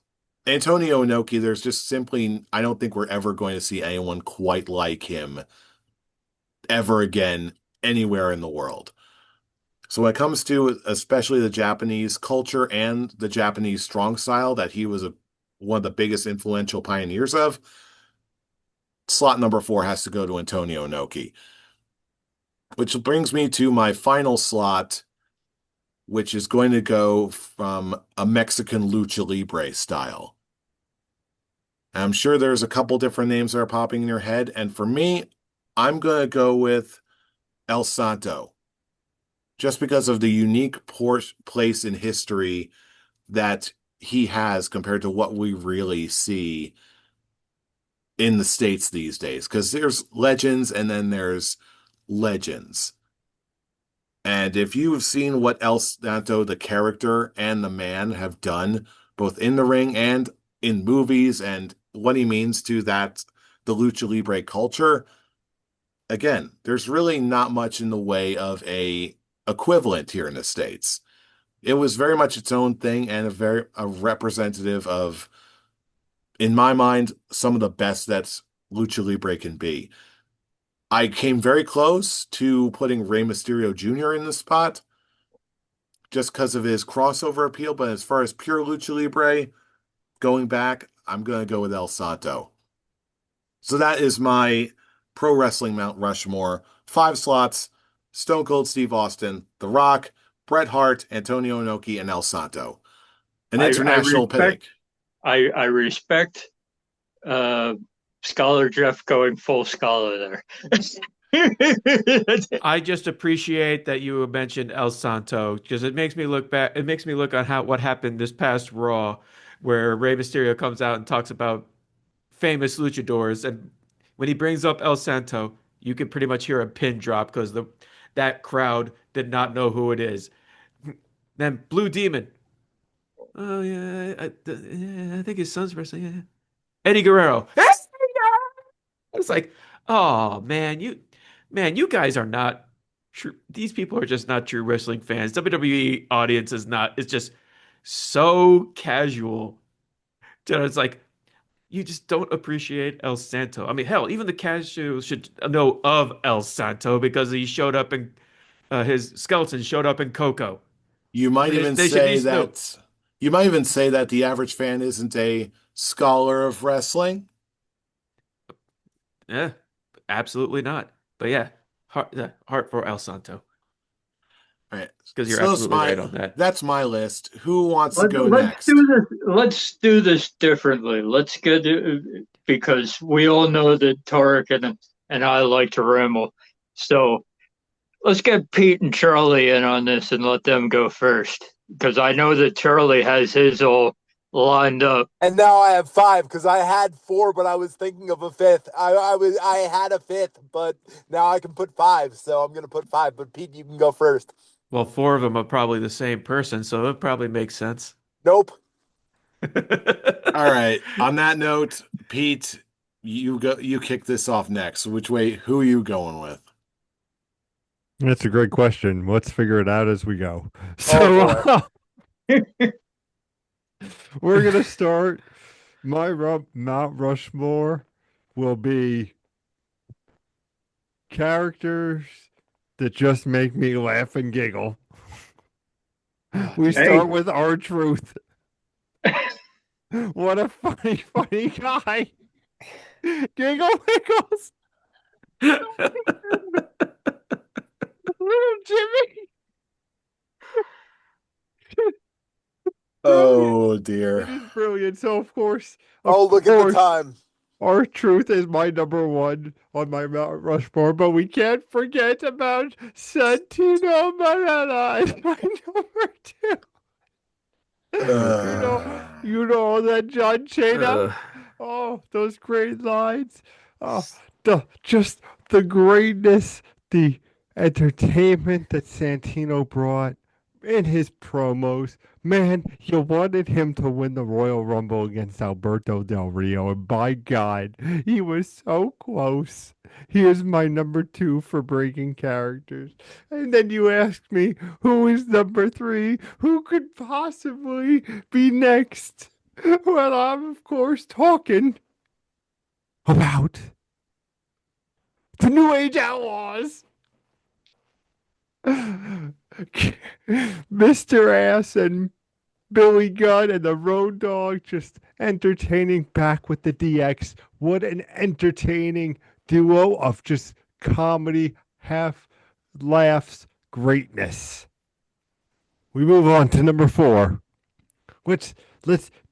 Antonio Inoki. There's just simply, I don't think we're ever going to see anyone quite like him ever again anywhere in the world. So when it comes to especially the Japanese culture and the Japanese strong style that he was one of the biggest influential pioneers of, slot number 4 has to go to Antonio Inoki. Which brings me to my final slot, which is going to go from a Mexican lucha libre style. I'm sure there's a couple different names that are popping in your head, and for me, I'm going to go with El Santo, just because of the unique place in history that he has compared to what we really see in the States these days. Because there's legends and then there's legends. And if you've seen what El Santo, the character and the man, have done, both in the ring and in movies, and what he means to the lucha libre culture, again, there's really not much in the way of a equivalent here in the States. It was very much its own thing and a representative of, in my mind, some of the best that lucha libre can be. I came very close to putting Rey Mysterio Jr. in the spot just because of his crossover appeal, but as far as pure lucha libre, going back, I'm going to go with El Santo. So that is my pro wrestling Mount Rushmore. 5 slots: Stone Cold Steve Austin, The Rock, Bret Hart, Antonio Inoki, and El Santo. An international pick. I respect Scholar Jeff going full scholar there. I just appreciate that you mentioned El Santo because it makes me look back. It makes me look on what happened this past Raw, where Rey Mysterio comes out and talks about famous luchadors, and when he brings up El Santo, you can pretty much hear a pin drop because that crowd did not know who it is. Then Blue Demon. Oh yeah, I think his son's wrestling. Yeah. Eddie Guerrero. It's like, oh man, you guys are not true. These people are just not true wrestling fans. WWE audience is not. It's just so casual. It's like you just don't appreciate El Santo. I mean, hell, even the casuals should know of El Santo because he showed up in his skeleton showed up in Coco. You might even They should say be Snoop. that the average fan isn't a scholar of wrestling. Yeah, absolutely not. But yeah, heart for El Santo All right. because you're So absolutely right on that. that's my list. Who wants to Let, go let's next? do this. Let's do this differently. Let's get because we all know that Tarek and I like to ramble. So let's get Pete and Charlie in on this and let them go first because I know that Charlie has his all lined up. And now I have 5 because I had 4, but I was thinking of a 5th. I had a 5th, but now I can put 5, so I'm gonna put 5. But Pete, you can go first. Well, 4 of them are probably the same person, so it probably makes sense. Nope. All right. On that note, Pete, you go. You kick this off next. Who are you going with? That's a great question. Let's figure it out as we go. Oh, So we're gonna start. My Mount Rushmore will be characters that just make me laugh and giggle. We start with R-Truth. What a funny guy. Giggle wiggles. Little Jimmy. Oh It dear. is brilliant. So of course, look at the time. R-Truth is my number 1 on my Mount Rushmore, but we can't forget about Santino Marella as my number 2. You know all that John Cena. Uh, Oh, those great lines. Oh, just the greatness, the entertainment that Santino brought in his promos. Man, you wanted him to win the Royal Rumble against Alberto Del Rio, and by God, he was so close. He is my number 2 for breaking characters. And then you ask me, who is number 3? Who could possibly be next? Well, I'm, of course, talking about the New Age Outlaws. Mr. Ass and Billy Gunn and the Road Dogg just entertaining back with the DX. What an entertaining duo of just comedy, half laughs, greatness. We move on to number 4. Let's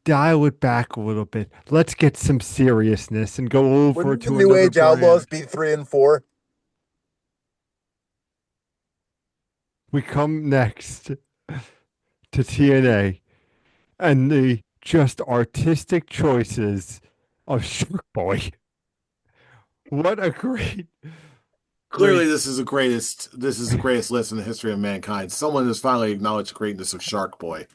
dial it back a little bit. Let's get some seriousness and go over Wouldn't the to New another Age Outlaws brand. be 3 and 4? We come next to TNA and the just artistic choices of Shark Boy. What a Clearly, great. this is the greatest. This is the greatest list in the history of mankind. Someone has finally acknowledged the greatness of Shark Boy.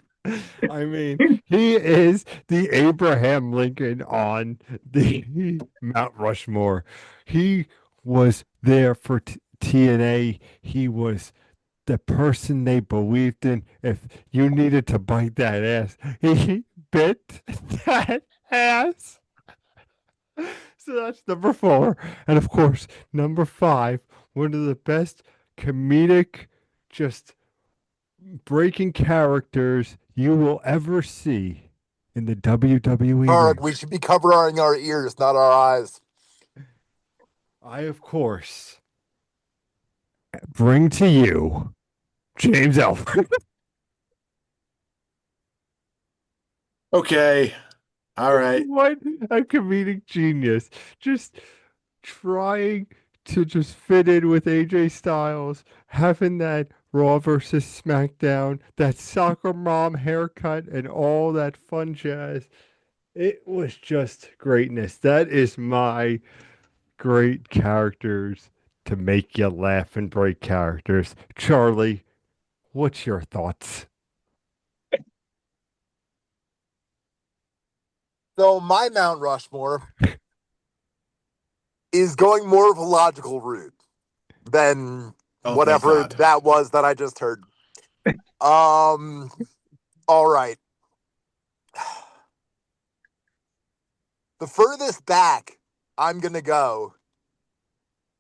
I mean, he is the Abraham Lincoln on the Mount Rushmore. He was there for TNA. He was the person they believed in. If you needed to bite that ass, he bit that ass. So that's number 4. And of course, number 5, one of the best comedic, just breaking characters you will ever see in the WWE Tarek, ring. we should be covering our ears, not our eyes. I, of course, bring to you James Ellsworth. Okay. All right. What a comedic genius. Just trying to just fit in with AJ Styles, having that Raw versus SmackDown, that soccer mom haircut, and all that fun jazz. It was just greatness. That is my great characters to make you laugh and break characters. Charlie, what's your thoughts? So my Mount Rushmore is going more of a logical route than Oh, thank whatever God. that was that I just heard. All right. The furthest back I'm gonna go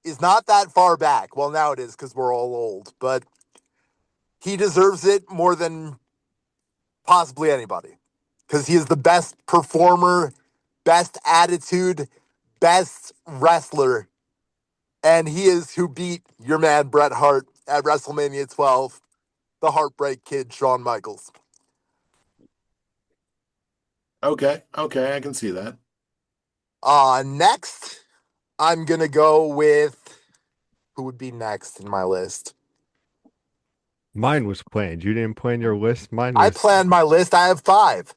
is not that far back. Well, now it is because we're all old, but he deserves it more than possibly anybody because he is the best performer, best attitude, best wrestler, and he is who beat your man Bret Hart at WrestleMania 12, the Heartbreak Kid, Shawn Michaels. Okay. Okay. I can see that. Next, I'm gonna go with who would be next in my list. Mine was planned. You didn't plan your list. Mine I was planned my list. I have 5.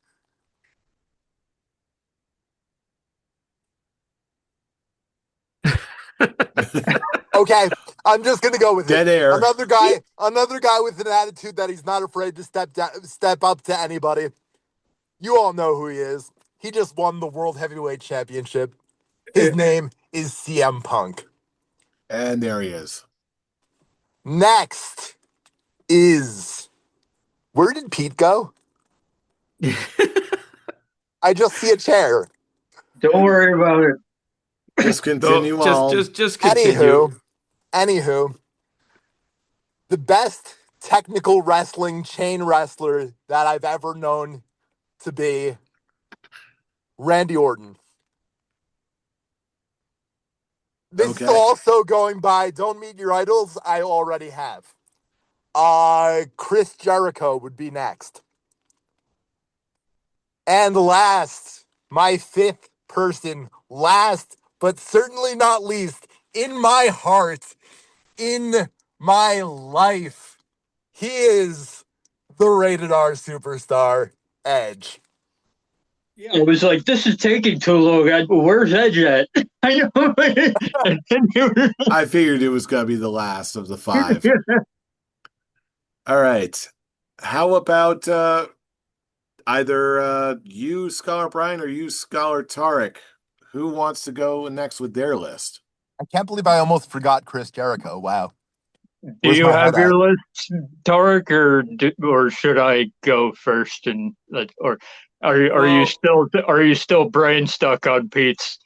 Okay, I'm just gonna go with it. Dead air. Another guy with an attitude that he's not afraid to step up to anybody. You all know who he is. He just won the World Heavyweight Championship. His name is CM Punk. And there he is. Next is, where did Pete go? I just see a chair. Don't worry about it. Just continue on. just continue. Anywho, the best technical wrestling chain wrestler that I've ever known to be Randy Orton. This is Okay. also going by Don't Meet Your Idols. I already have. Chris Jericho would be next. And last, my 5th person, last but certainly not least, in my heart, in my life, he is the rated R superstar, Edge. Yeah, I was like, this is taking too long. Where's Edge at? I know. And then you were I figured it was going to be the last of the five. All right. How about either you, Scholar Brian, or you, Scholar Tarek? Who wants to go next with their list? I can't believe I almost forgot Chris Jericho. Wow. Do Where's you my have head your at? list, Tarek, or should I go first? And or are you still brain stuck on Pete's?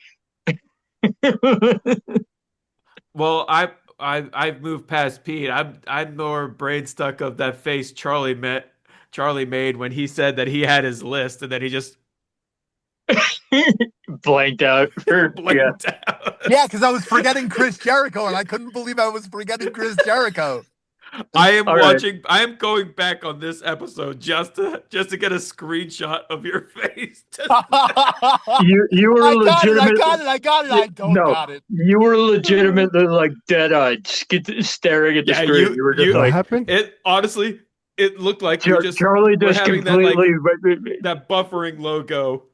Well, I've moved past Pete. I'm more brain stuck of that face Charlie made when he said that he had his list and then he just Blanked out. Yeah. blanked out. Yeah, because I was forgetting Chris Jericho, and I couldn't believe I was forgetting Chris Jericho. I am All right. I am going back on this episode just to get a screenshot of your face. You were I got it. I legitimate. got it. I got it. I don't No, got it. you were legitimately like dead-eyed, staring at the Yeah, screen. You were just you What like, happened? it honestly it looked like you just Charlie were just having that like completely. that buffering logo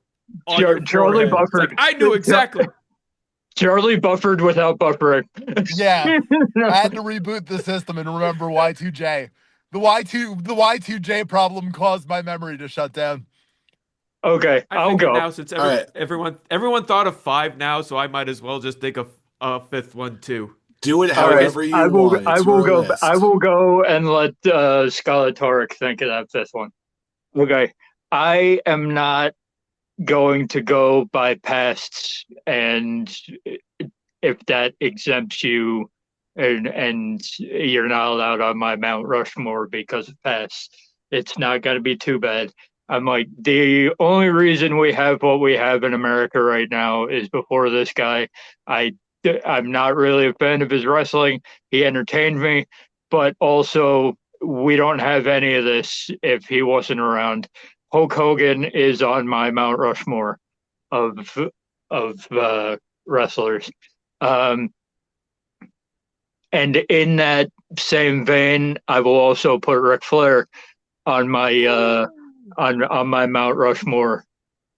on your Charlie forehead. It's buffered. like I knew exactly. Charlie buffered without buffering. Yeah, I had to reboot the system and remember Y2J. The Y2J problem caused my memory to shut down. Okay, I I'll figured go. now since All right. everyone thought of five now, so I might as well just think of a fifth one too. Do it All right, however you want. I It's will your go. list. I will go and let Scarlet Torek think of that fifth one. Okay, I am not going to go by pasts, and if that exempts you, and you're not allowed on my Mount Rushmore because of pasts, it's not going to be too bad. I'm like, the only reason we have what we have in America right now is before this guy. I I'm not really a fan of his wrestling. He entertained me, but also we don't have any of this if he wasn't around. Hulk Hogan is on my Mount Rushmore of wrestlers. Um, and in that same vein, I will also put Ric Flair on my on my Mount Rushmore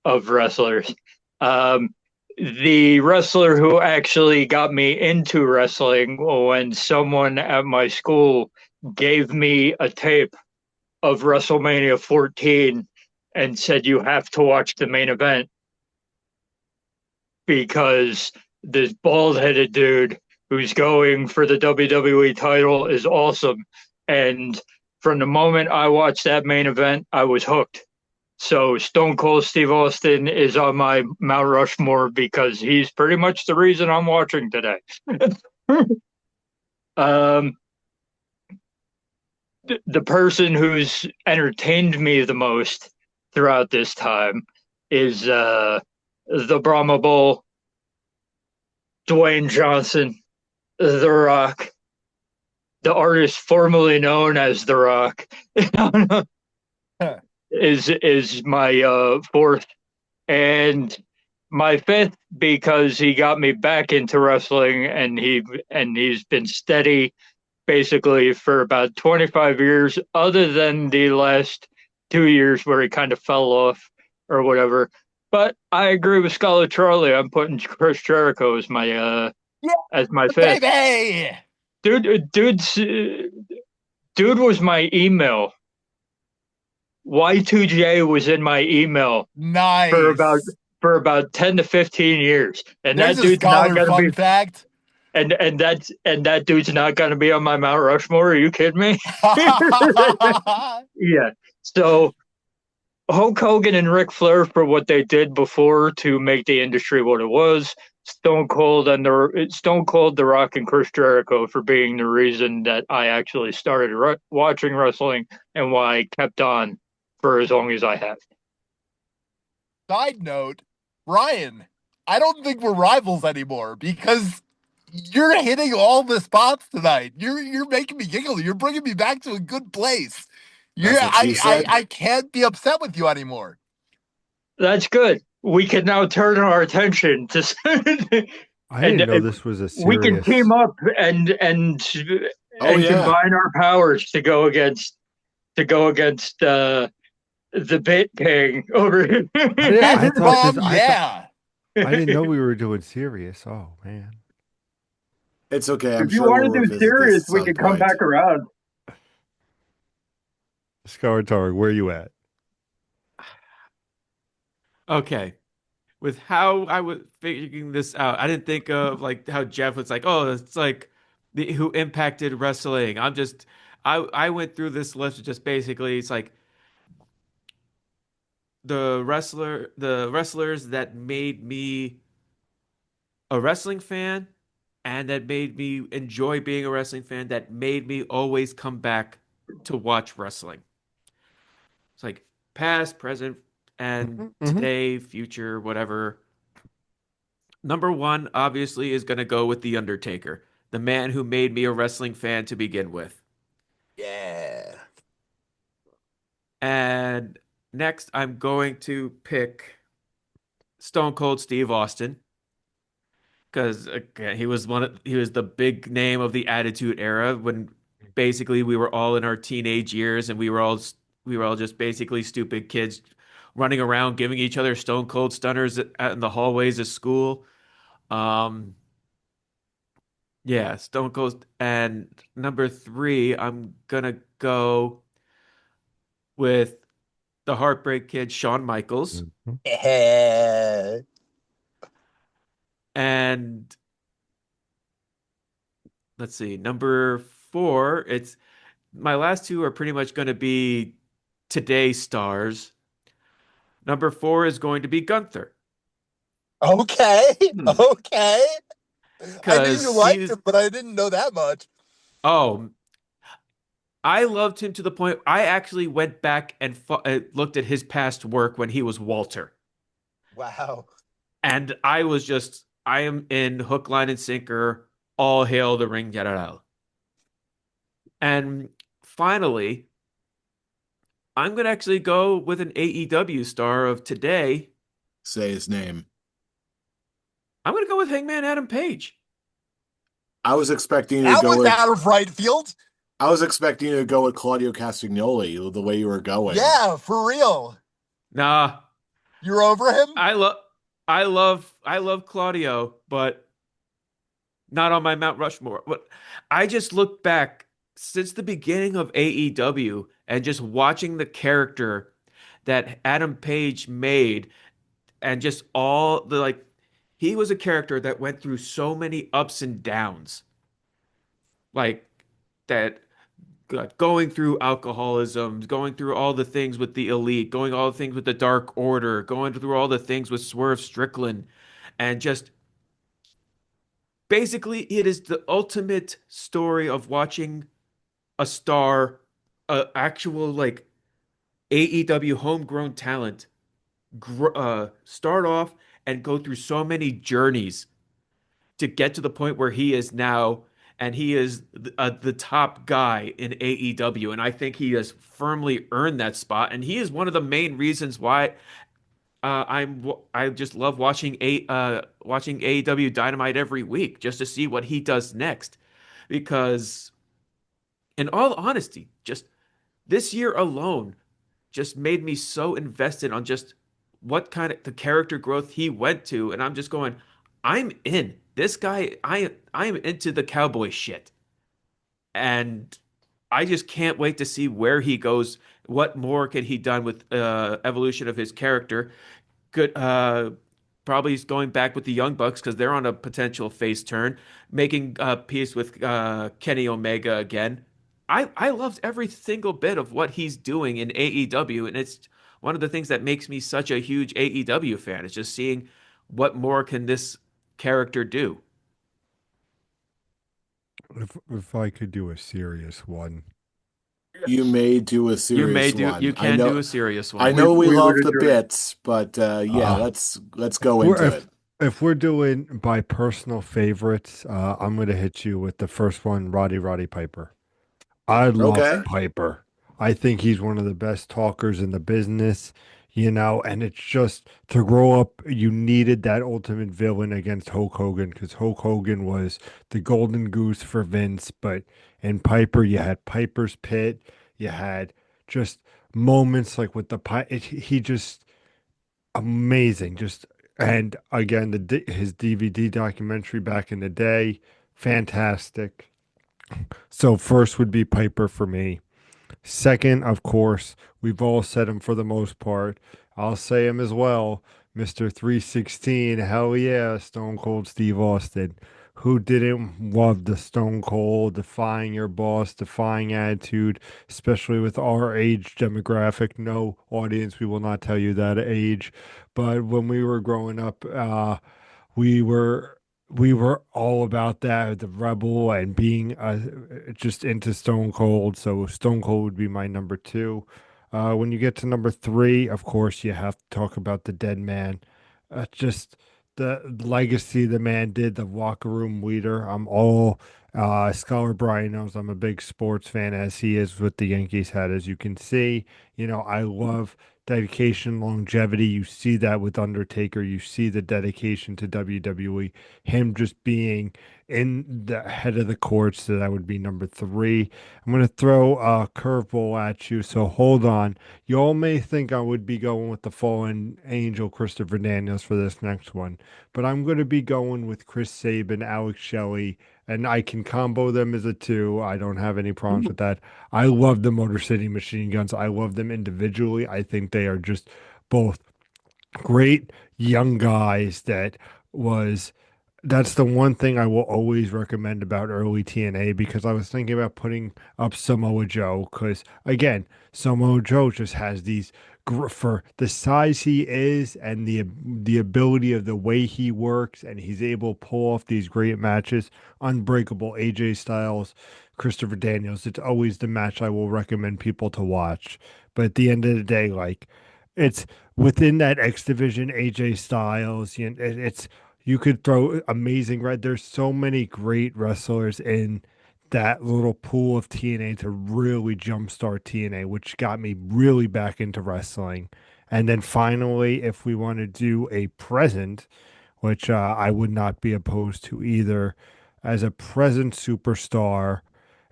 of wrestlers. Um, the wrestler who actually got me into wrestling when someone at my school gave me a tape of WrestleMania 14 and said you have to watch the main event because this bald-headed dude who's going for the WWE title is awesome. And from the moment I watched that main event, I was hooked. So Stone Cold Steve Austin is on my Mount Rushmore because he's pretty much the reason I'm watching today. um, the person who's entertained me the most throughout this time is the Brahma Bull, Dwayne Johnson, The Rock, the artist formerly known as The Rock, is my fourth, and my fifth because he got me back into wrestling, and he's been steady basically for about 25 years, other than the last 2 years where he kind of fell off or whatever. But I agree with Scholar Charlie. I'm putting Chris Jericho as my fifth. Baby! Dude was my email. Y2J was in my email Nice. for about 10 to 15 years. And There's that a dude's not scholar gonna fun be fact. and that dude's not gonna be on my Mount Rushmore. Are you kidding me? Yeah. So Hulk Hogan and Ric Flair for what they did before to make the industry what it was. Stone Cold, The Rock, and Chris Jericho for being the reason that I actually started watching wrestling and why I kept on for as long as I have. Side note, Ryan, I don't think we're rivals anymore because you're hitting all the spots tonight. You're making me giggle. You're bringing me back to a good place. That's what she said. I can't be upset with you anymore. That's good. We can now turn our attention to. I didn't know this was a We can serious. team up and Oh, yeah. combine our powers to go against the bit king over here. I Bad thought this. bomb, yeah. I didn't know we were doing serious. Oh man, It's okay. I'm If you sure want we'll to do revisit this serious, at we some can come point. back around. Scaratari, where you at? Okay. With how I was figuring this out, I didn't think of like how Jeff was like, oh, it's like the who impacted wrestling. I went through this list of just basically it's like the wrestlers that made me a wrestling fan and that made me enjoy being a wrestling fan that made me always come back to watch wrestling. It's like past, present, and Hmm. today, future, whatever. Number one, obviously, is going to go with The Undertaker, the man who made me a wrestling fan to begin with. Yeah. And next, I'm going to pick Stone Cold Steve Austin because again, he was the big name of the Attitude Era when basically we were all in our teenage years and we were all just basically stupid kids running around giving each other Stone Cold stunners in the hallways of school. Um, Yeah, Stone Cold. And number three, I'm gonna go with the Heartbreak Kid, Shawn Michaels. Mhm. Yeah. And let's see, number four, it's my last two are pretty much gonna be today's stars. Number four is going to be Gunther. Okay. Okay. I knew you Because liked he's him, but I didn't know that much. oh, I loved him to the point I actually went back and looked at his past work when he was Walter. Wow. And I am in hook, line, and sinker. All hail the Ring General. And finally, I'm going to actually go with an AEW star of today. Say his name. I'm going to go with Hangman Adam Page. I was expecting you to That go was with out of right field. I was expecting you to go with Claudio Castagnoli the way you were going. Yeah, for real. Nah, You're over him? I love I love Claudio, but not on my Mount Rushmore. But I just look back since the beginning of AEW and just watching the character that Adam Page made and just all the like he was a character that went through so many ups and downs. Like that going through alcoholism, going through all the things with the elite, going all the things with the Dark Order, going through all the things with Swerve Strickland and just basically it is the ultimate story of watching a star, a actual like AEW homegrown talent, start off and go through so many journeys to get to the point where he is now, and he is the top guy in AEW, and I think he has firmly earned that spot, and he is one of the main reasons why. I just love watching AEW Dynamite every week just to see what he does next, because in all honesty, just this year alone just made me so invested on just what kind of the character growth he went to, and I'm just going, I'm in. This guy, I am into the cowboy shit. And I just can't wait to see where he goes. What more can he done with evolution of his character? Good probably he's going back with the Young Bucks because they're on a potential face turn, making peace with Kenny Omega again. I loved every single bit of what he's doing in AEW, and it's one of the things that makes me such a huge AEW fan. Is just seeing what more can this character do. If I could do a serious one, You may do a serious You one. can do a serious I one. know we We would love the enjoy it. bits, but yeah, uh, let's if go we're into it. if we're doing by personal favorites, I'm gonna hit you with the first one, Roddy Piper. I love Okay. Piper. I think he's one of the best talkers in the business, you know, and it's just to grow up, you needed that ultimate villain against Hulk Hogan because Hulk Hogan was the golden goose for Vince, but in Piper, you had Piper's Pit, you had just moments like with the he just amazing. Just and again his DVD documentary back in the day, fantastic. So first would be Piper for me. Second, of course, we've all said him for the most part. I'll say him as well. Mr. 316, hell yeah, Stone Cold Steve Austin. Who didn't love the Stone Cold, defying your boss, defying attitude, especially with our age demographic? No, audience, we will not tell you that age. But when we were growing up, we were we were all about that, the rebel and being just into Stone Cold. So Stone Cold would be my number two. When you get to number three, of course, you have to talk about the Dead Man. Just the legacy the man did, the locker room leader. I'm all Scholar Brian knows I'm a big sports fan, as he is with the Yankees hat, as you can see. I love dedication, longevity. You see that with Undertaker. You see the dedication to WWE. Him just being in the head of the court, so that would be number three. I'm going to throw a curveball at you, so hold on. You all may think I would be going with the fallen angel Christopher Daniels for this next one, but I'm going to be going with Chris Sabin, Alex Shelley, and I can combo them as a two. I don't have any problems with that. I love the Motor City Machine Guns. I love them individually. I think they are just both great young guys was that's the one thing I will always recommend about early TNA, because I was thinking about putting up Samoa Joe because again, Samoa Joe just has these for the size he is and the ability of the way he works, and he's able to pull off these great matches. Unbreakable AJ Styles, Christopher Daniels. It's always the match I will recommend people to watch. But at the end of the day, like it's within that X division, AJ Styles, it's you could throw amazing red. There's so many great wrestlers in that little pool of TNA to really jumpstart TNA, which got me really back into wrestling. And then finally, if we want to do a present, which I would not be opposed to either, as a present superstar,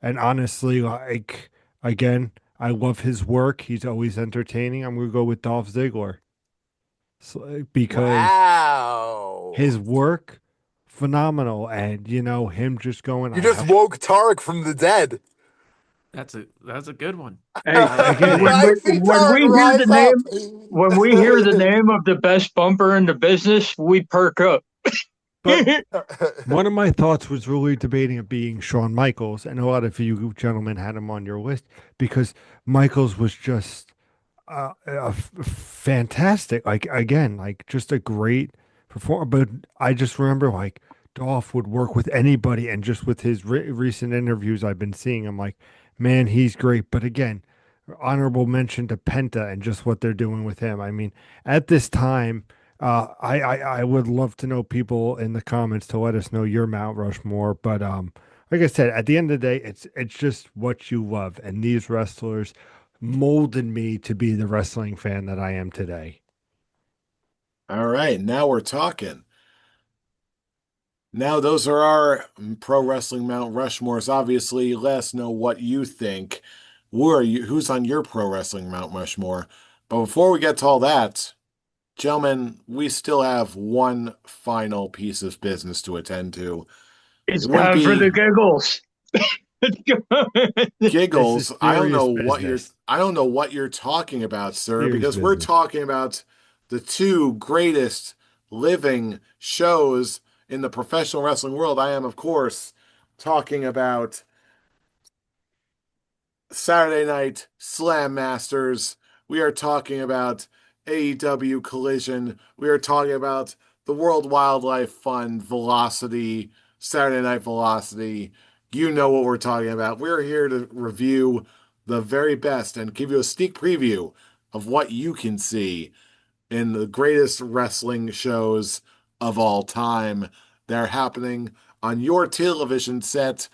and honestly, like again, I love his work. He's always entertaining. I'm gonna go with Dolph Ziggler. Because Wow. his work phenomenal, and him just going You I just have woke Tarek from the dead. That's a good one. Hey, I like again that. it, I see Tarek rise up. when we hear the name of the best bumper in the business, we perk up. but one of my thoughts was really debating it being Shawn Michaels, and a lot of you gentlemen had him on your list because Michaels was just fantastic. Like again, like just a great performer. But I just remember like Dolph would work with anybody, and just with his recent interviews I've been seeing, I'm like, man, he's great. But again, honorable mention to Penta and just what they're doing with him. I mean, at this time. I would love to know people in the comments to let us know your Mount Rushmore, but like I said, at the end of the day, it's just what you love, and these wrestlers molded me to be the wrestling fan that I am today. All right, now we're talking. Now those are our pro wrestling Mount Rushmores. Obviously, let us know what you think. Who's on your pro wrestling Mount Rushmore? But before we get to all that, gentlemen, we still have one final piece of business to attend to. It's It wouldn't time for the be giggles. This is giggles. serious business. I don't know what you're talking about, sir, Serious because we're business. talking about the two greatest living shows in the professional wrestling world. I am, of course, talking about Saturday Night Slam Masters. We are talking about AEW Collision. We are talking about the World Wildlife Fund Velocity, Saturday Night Velocity. You know what we're talking about. We're here to review the very best and give you a sneak preview of what you can see in the greatest wrestling shows of all time. They're happening on your television set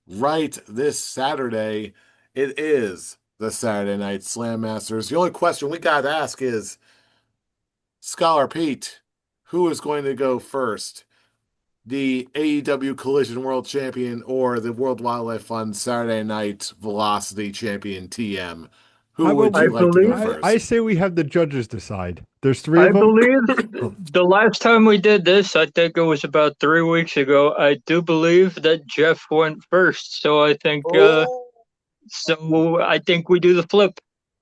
right this Saturday. It is the Saturday Night Slam Masters. The only question we got to ask is, Scholar Pete, who is going to go first? The AEW Collision World Champion or the World Wildlife Fund Saturday Night Velocity Champion TM? Who How about would I you we? like to go believe I first? say we have the judges decide. There's three I of them. believe the last time we did this, I think it was about 3 weeks ago. I do believe that Jeff went first, so Oh, I think we do the flip.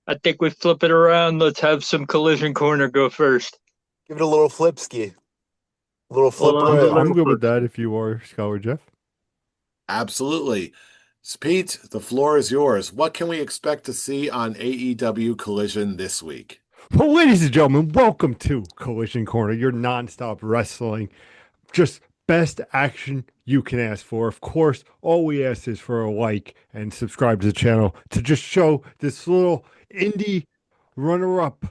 I think we flip it around. Let's have some collision corner go first. give it a little flipski, a little We'll flip have a royal. I'm little good with flip. that. If you are Scholar Jeff. Absolutely. Pete, the floor is yours. What can we expect to see on AEW Collision this week? Well, ladies and gentlemen, welcome to Collision Corner, your nonstop wrestling. Just best action you can ask for. Of course, all we ask is for a like and subscribe to the channel to just show this little indie runner up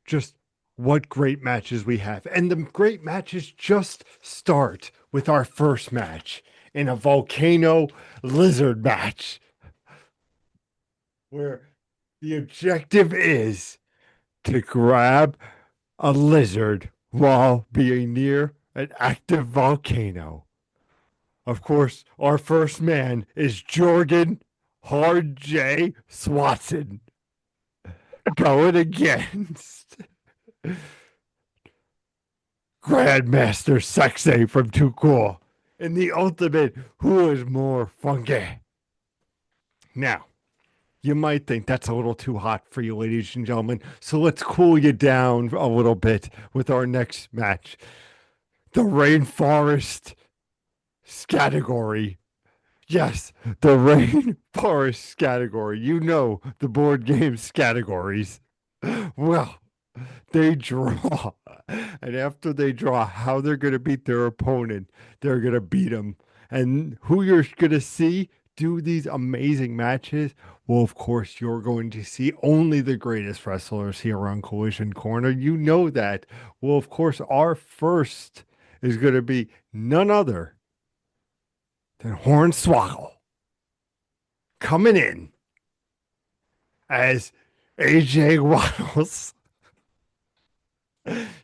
just what great matches we have. And the great matches just start with our first match in a volcano lizard match where the objective is to grab a lizard while being near an active volcano. Of course, our first man is Jorgen Hard J. Swatson going against Grandmaster Sexay from Too Cool in the ultimate Who is More Funky. Now, you might think that's a little too hot for you, ladies and gentlemen, so let's cool you down a little bit with our next match. The Rainforest category. Yes, the Rainforest category. You know the board games categories. Well, they draw. And after they draw how they're going to beat their opponent, they're going to beat them. And who you're going to see do these amazing matches, well, of course, you're going to see only the greatest wrestlers here on Collision Corner. You know that. Well, of course, our first is going to be none other than Hornswoggle coming in as AJ Waddles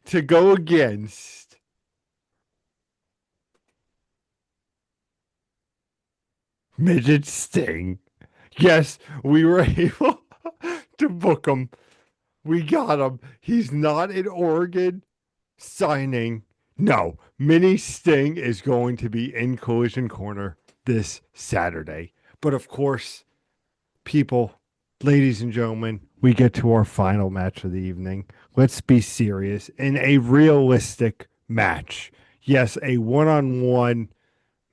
to go against Midget Sting. Yes, we were able to book him. We got him. He's not in Oregon signing. No, Mini Sting is going to be in Collision Corner this Saturday. But of course, people, ladies and gentlemen, we get to our final match of the evening. Let's be serious. In a realistic match, yes, a one on one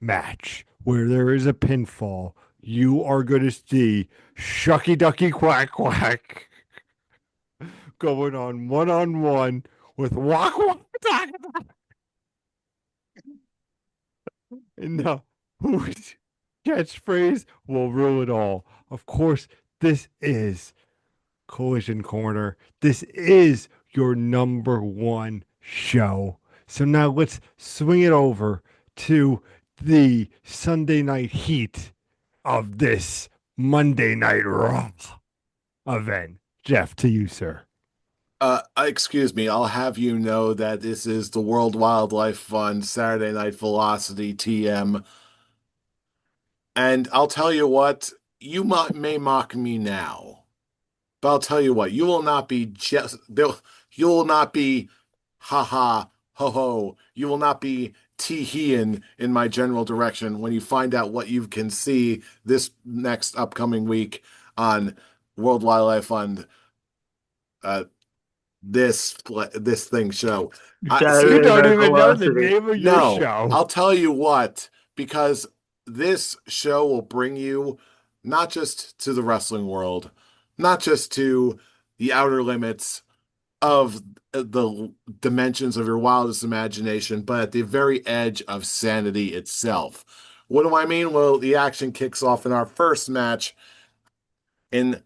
match where there is a pinfall, you are going to see Shucky Ducky Quack Quack going on one with Wak Wak Talk. And the whose catchphrase will rule it all. Of course, this is Collision Corner. This is your number one show. So now let's swing it over to the Sunday night heat of this Monday Night Raw event. Jeff, to you, sir. Excuse me, I'll have you know that this is the World Wildlife Fund Saturday Night Velocity TM. And I'll tell you what, may mock me now, but I'll tell you what, you will not be just, you will not be ha ha, ho ho, you will not be tee-heeing in my general direction when you find out what you can see this next upcoming week on World Wildlife Fund, uh, this thing show. See, You Saturday don't Night even know the Velocity. name of your no, show. I'll tell you what, because this show will bring you not just to the wrestling world, not just to the outer limits of the dimensions of your wildest imagination, but at the very edge of sanity itself. What do I mean? Well, the action kicks off in our first match in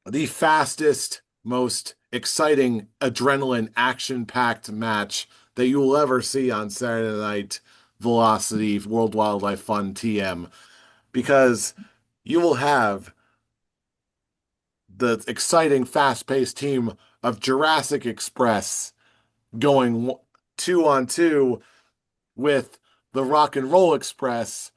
the fastest, most exciting, adrenaline, action-packed match that you will ever see on Saturday Night Velocity World Wildlife Fund TM, because you will have the exciting, fast-paced team of Jurassic Express going 2-on-2 with the Rock and Roll Express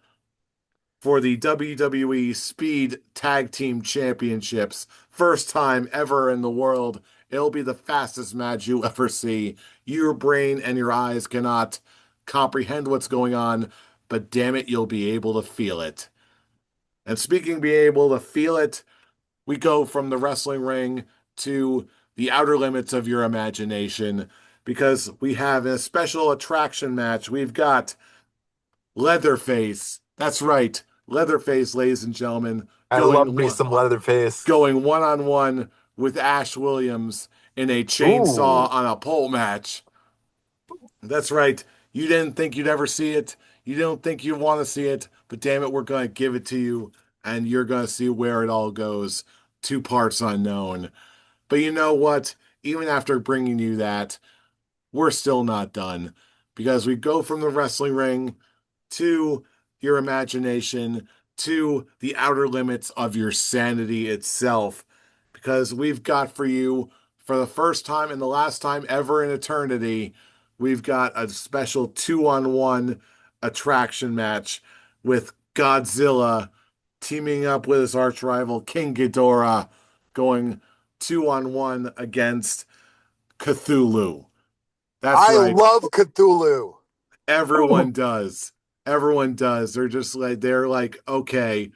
for the WWE Speed Tag Team Championships. First time ever in the world. It'll be the fastest match you'll ever see. Your brain and your eyes cannot comprehend what's going on, but damn it, you'll be able to feel it. And speaking of being able to feel it, we go from the wrestling ring to the outer limits of your imagination because we have a special attraction match. We've got Leatherface. That's right. Leatherface, ladies and gentlemen, I love me some Leatherface. going one-on-one with Ash Williams in a chainsaw Ooh. on a pole match. That's right. You didn't think you'd ever see it. You don't think you want to see it, but damn it, we're going to give it to you, and you're going to see where it all goes. Two parts unknown. But you know what? Even after bringing you that, we're still not done because we go from the wrestling ring to your imagination to the outer limits of your sanity itself because we've got for you, for the first time and the last time ever in eternity, we've got a special 2-on-1 attraction match with Godzilla teaming up with his arch rival King Ghidorah, going 2-on-1 against Cthulhu. That's I right. love Cthulhu. Everyone does. Everyone does. They're like, okay,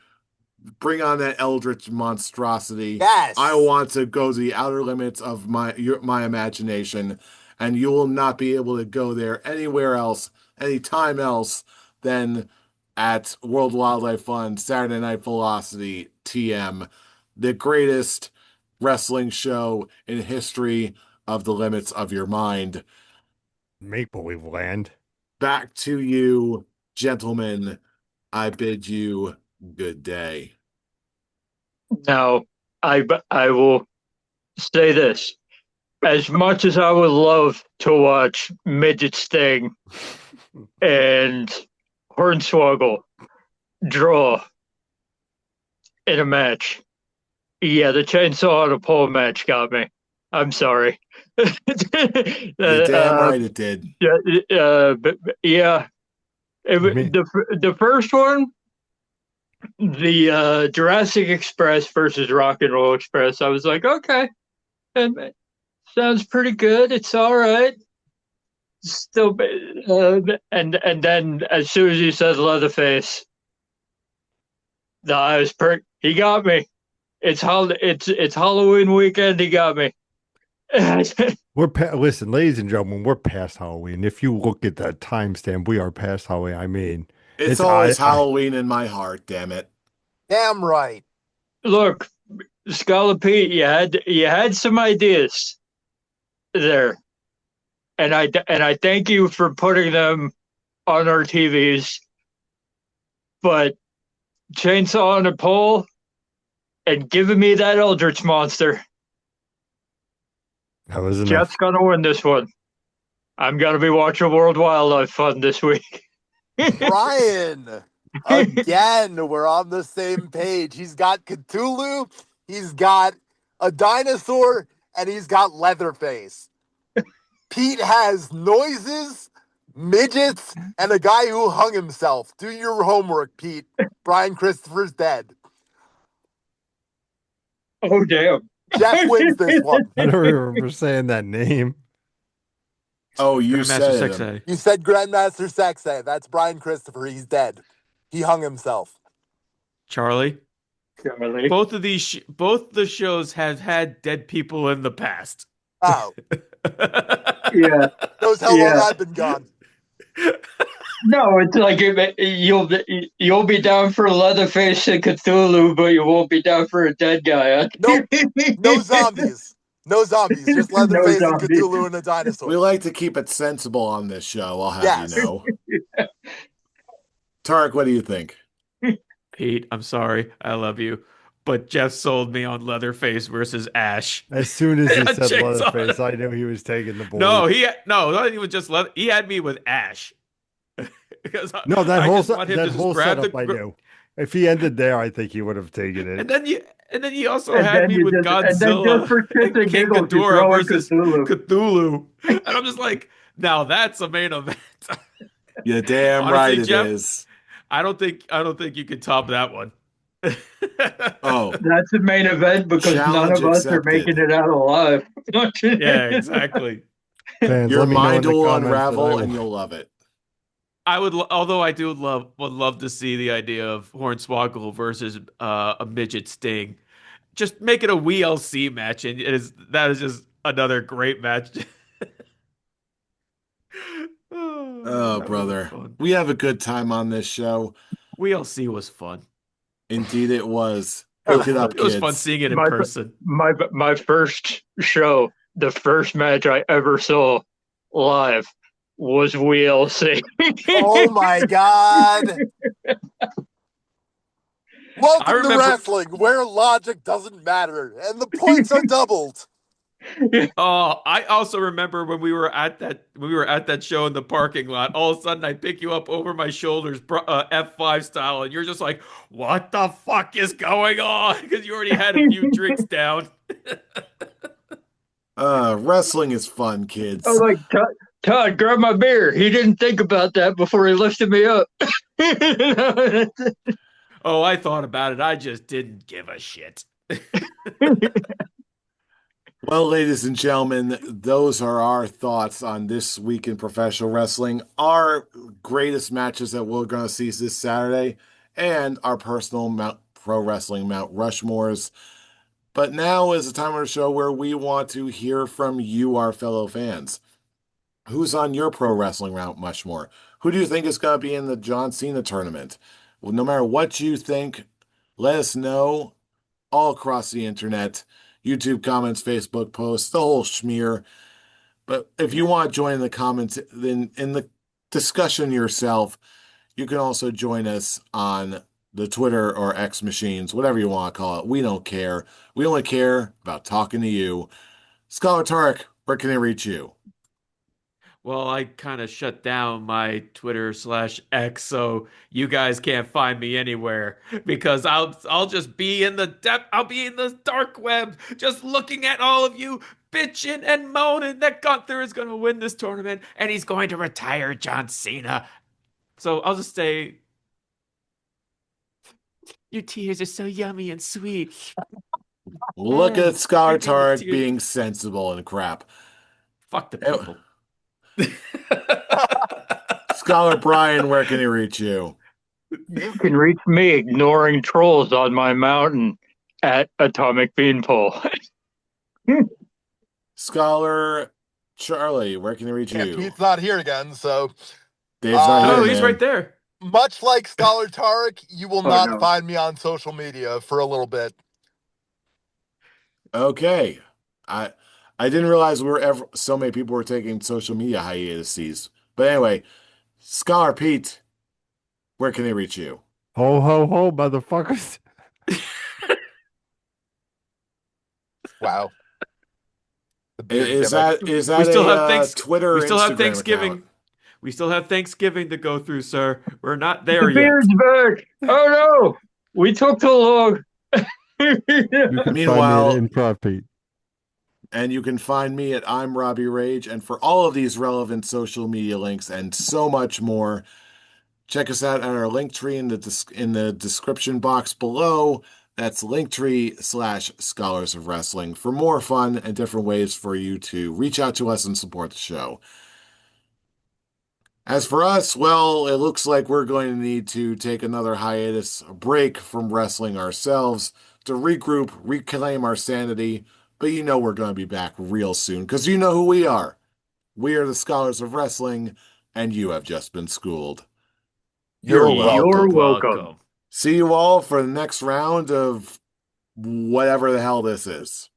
bring on that eldritch monstrosity. Yes. I want to go to the outer limits of my imagination, and you will not be able to go there anywhere else, anytime else than at World Wildlife Fund, Saturday Night Velocity, TM, the greatest wrestling show in history of the limits of your mind. Make believe land. Back to you, gentlemen. I bid you good day. Now, I will say this. As much as I would love to watch Midget Sting and Hornswoggle draw in a match, yeah, the chainsaw on a pole match got me. I'm sorry. You're damn right it did. But yeah, the first one, the Jurassic Express versus Rock and Roll Express, I was like, okay, sounds pretty good. It's all right. Still, and then as soon as you said Leatherface, the eyes perked. He got me. It's Halloween weekend. He got me. Listen, ladies and gentlemen, we're past Halloween. If you look at that timestamp, we are past Halloween. I mean, It's always Halloween in my heart, damn it. Damn right. Look, Scholar Pete, you had some ideas there, and I thank you for putting them on our TVs. But chainsaw on a pole and giving me that Eldritch monster. that was enough. Jeff's gonna win this one. I'm gonna be watching World Wildlife Fund this week. Brian, again, we're on the same page. He's got Cthulhu, he's got a dinosaur, and he's got Leatherface. Pete has noises, midgets, and a guy who hung himself. Do your homework, Pete. Brian Christopher's dead. Oh damn! Jeff wins this one. I don't remember saying that name. Oh, you Grandmaster said Sexay. You said Grandmaster Sexay. That's Brian Christopher. He's dead. He hung himself. Charlie. Charlie. Both of these, both the shows have had dead people in the past. Oh, Yeah. knows how long I've been gone. No, it's like you'll be down for Leatherface and Cthulhu, but you won't be down for a dead guy. Huh? Nope. No zombies. No zombies. Just Leatherface No and zombies. Cthulhu and a dinosaur. we like to keep it sensible on this show, I'll have Yes. you know. Tarek, what do you think? Pete, I'm sorry. I love you. But Jeff sold me on Leatherface versus Ash. As soon as he Yeah, said chainsaw. Leatherface, I knew he was taking the board. No, not even just leather. He had me with Ash. Because No, that I whole just want him to that just whole grab setup the I gr- knew. If he ended there, I think he would have taken it. And then you also And had then me you with just- and then Godzilla just for shits and and King giggles, you Ghidorah throw in versus Cthulhu. And I'm just like, now that's a main event. You're damn Honestly, right it Jeff, is. I don't think you could top that one. Oh, That's the main event because none challenge of us are accepted. making it out alive. Yeah, exactly. Fans, Your let me know in mind the will comments that unravel and you'll love it. Although I would love to see the idea of Hornswoggle versus a midget Sting. Just make it a WLC match, and that is just another great match. Oh, That would have been brother. fun. We have a good time on this show. WLC was fun. Indeed, it was. It Hook it up, It was fun kids. seeing it in my person. my first show, the first match I ever saw live was WLC. Oh my God. I Welcome to remember. wrestling, where logic doesn't matter and the points are doubled. Oh, I also remember when we were at that show in the parking lot. All of a sudden, I pick you up over my shoulders, F5 style, and you're just like, "What the fuck is going on?" Because you already had a few drinks down. Wrestling is fun, I was kids. like, Todd, grab my beer. He didn't think about that before he lifted me up. Oh, I thought about it. I just didn't give a shit. Well, ladies and gentlemen, those are our thoughts on this week in professional wrestling, our greatest matches that we're going to see this Saturday, and our personal Pro Wrestling Mount Rushmores. But now is the time of the show where we want to hear from you, our fellow fans. Who's on your Pro Wrestling Mount Rushmore? Who do you think is going to be in the John Cena tournament? Well, no matter what you think, let us know all across the internet. YouTube comments, Facebook posts, the whole schmear. But if you want to join in the comments, then in the discussion yourself, you can also join us on the Twitter or X machines, whatever you want to call it. We don't care. We only care about talking to you. Scholar Tarek, where can they reach you? Well, I kind of shut down my Twitter/X, so you guys can't find me anywhere because I'll just be in the depth. I'll be in the dark web, just looking at all of you bitching and moaning that Gunther is going to win this tournament and he's going to retire John Cena. So I'll just say, your tears are so yummy and sweet. Look at Scholar Drinking the Tarek tears. being sensible and crap. Fuck the Eh, people. Scholar Brian, where can he reach you? You can reach me ignoring trolls on my mountain at Atomic Beanpole. Scholar Charlie, where can he reach Yeah, you? Pete's not here again, so Dave's not Oh, here, he's man. right there. much like Scholar Tarek, you will Oh, not no. find me on social media for a little bit. Okay. I I didn't realize we were ever so many people were taking social media hiatuses. But anyway, Scholar Pete, where can they reach you? Ho, ho, ho, motherfuckers. Wow. The beard Is gimmick. that We still a have thanks. Twitter or We still have Instagram Thanksgiving. account? We still have Thanksgiving to go through, sir. We're not The there yet. beard's back. Oh no, we took too long. You can find me Meanwhile, at Improv Pete. and you can find me at I'm Robbie Rage. And for all of these relevant social media links and so much more, check us out at our link tree in the description box below. That's linktree/Scholars of Wrestling for more fun and different ways for you to reach out to us and support the show. As for us, well, it looks like we're going to need to take another hiatus, a break from wrestling ourselves to regroup, reclaim our sanity. But you know we're going to be back real soon because you know who we are. We are the Scholars of Wrestling, and you have just been schooled. You're You're welcome. welcome. Welcome. See you all for the next round of whatever the hell this is.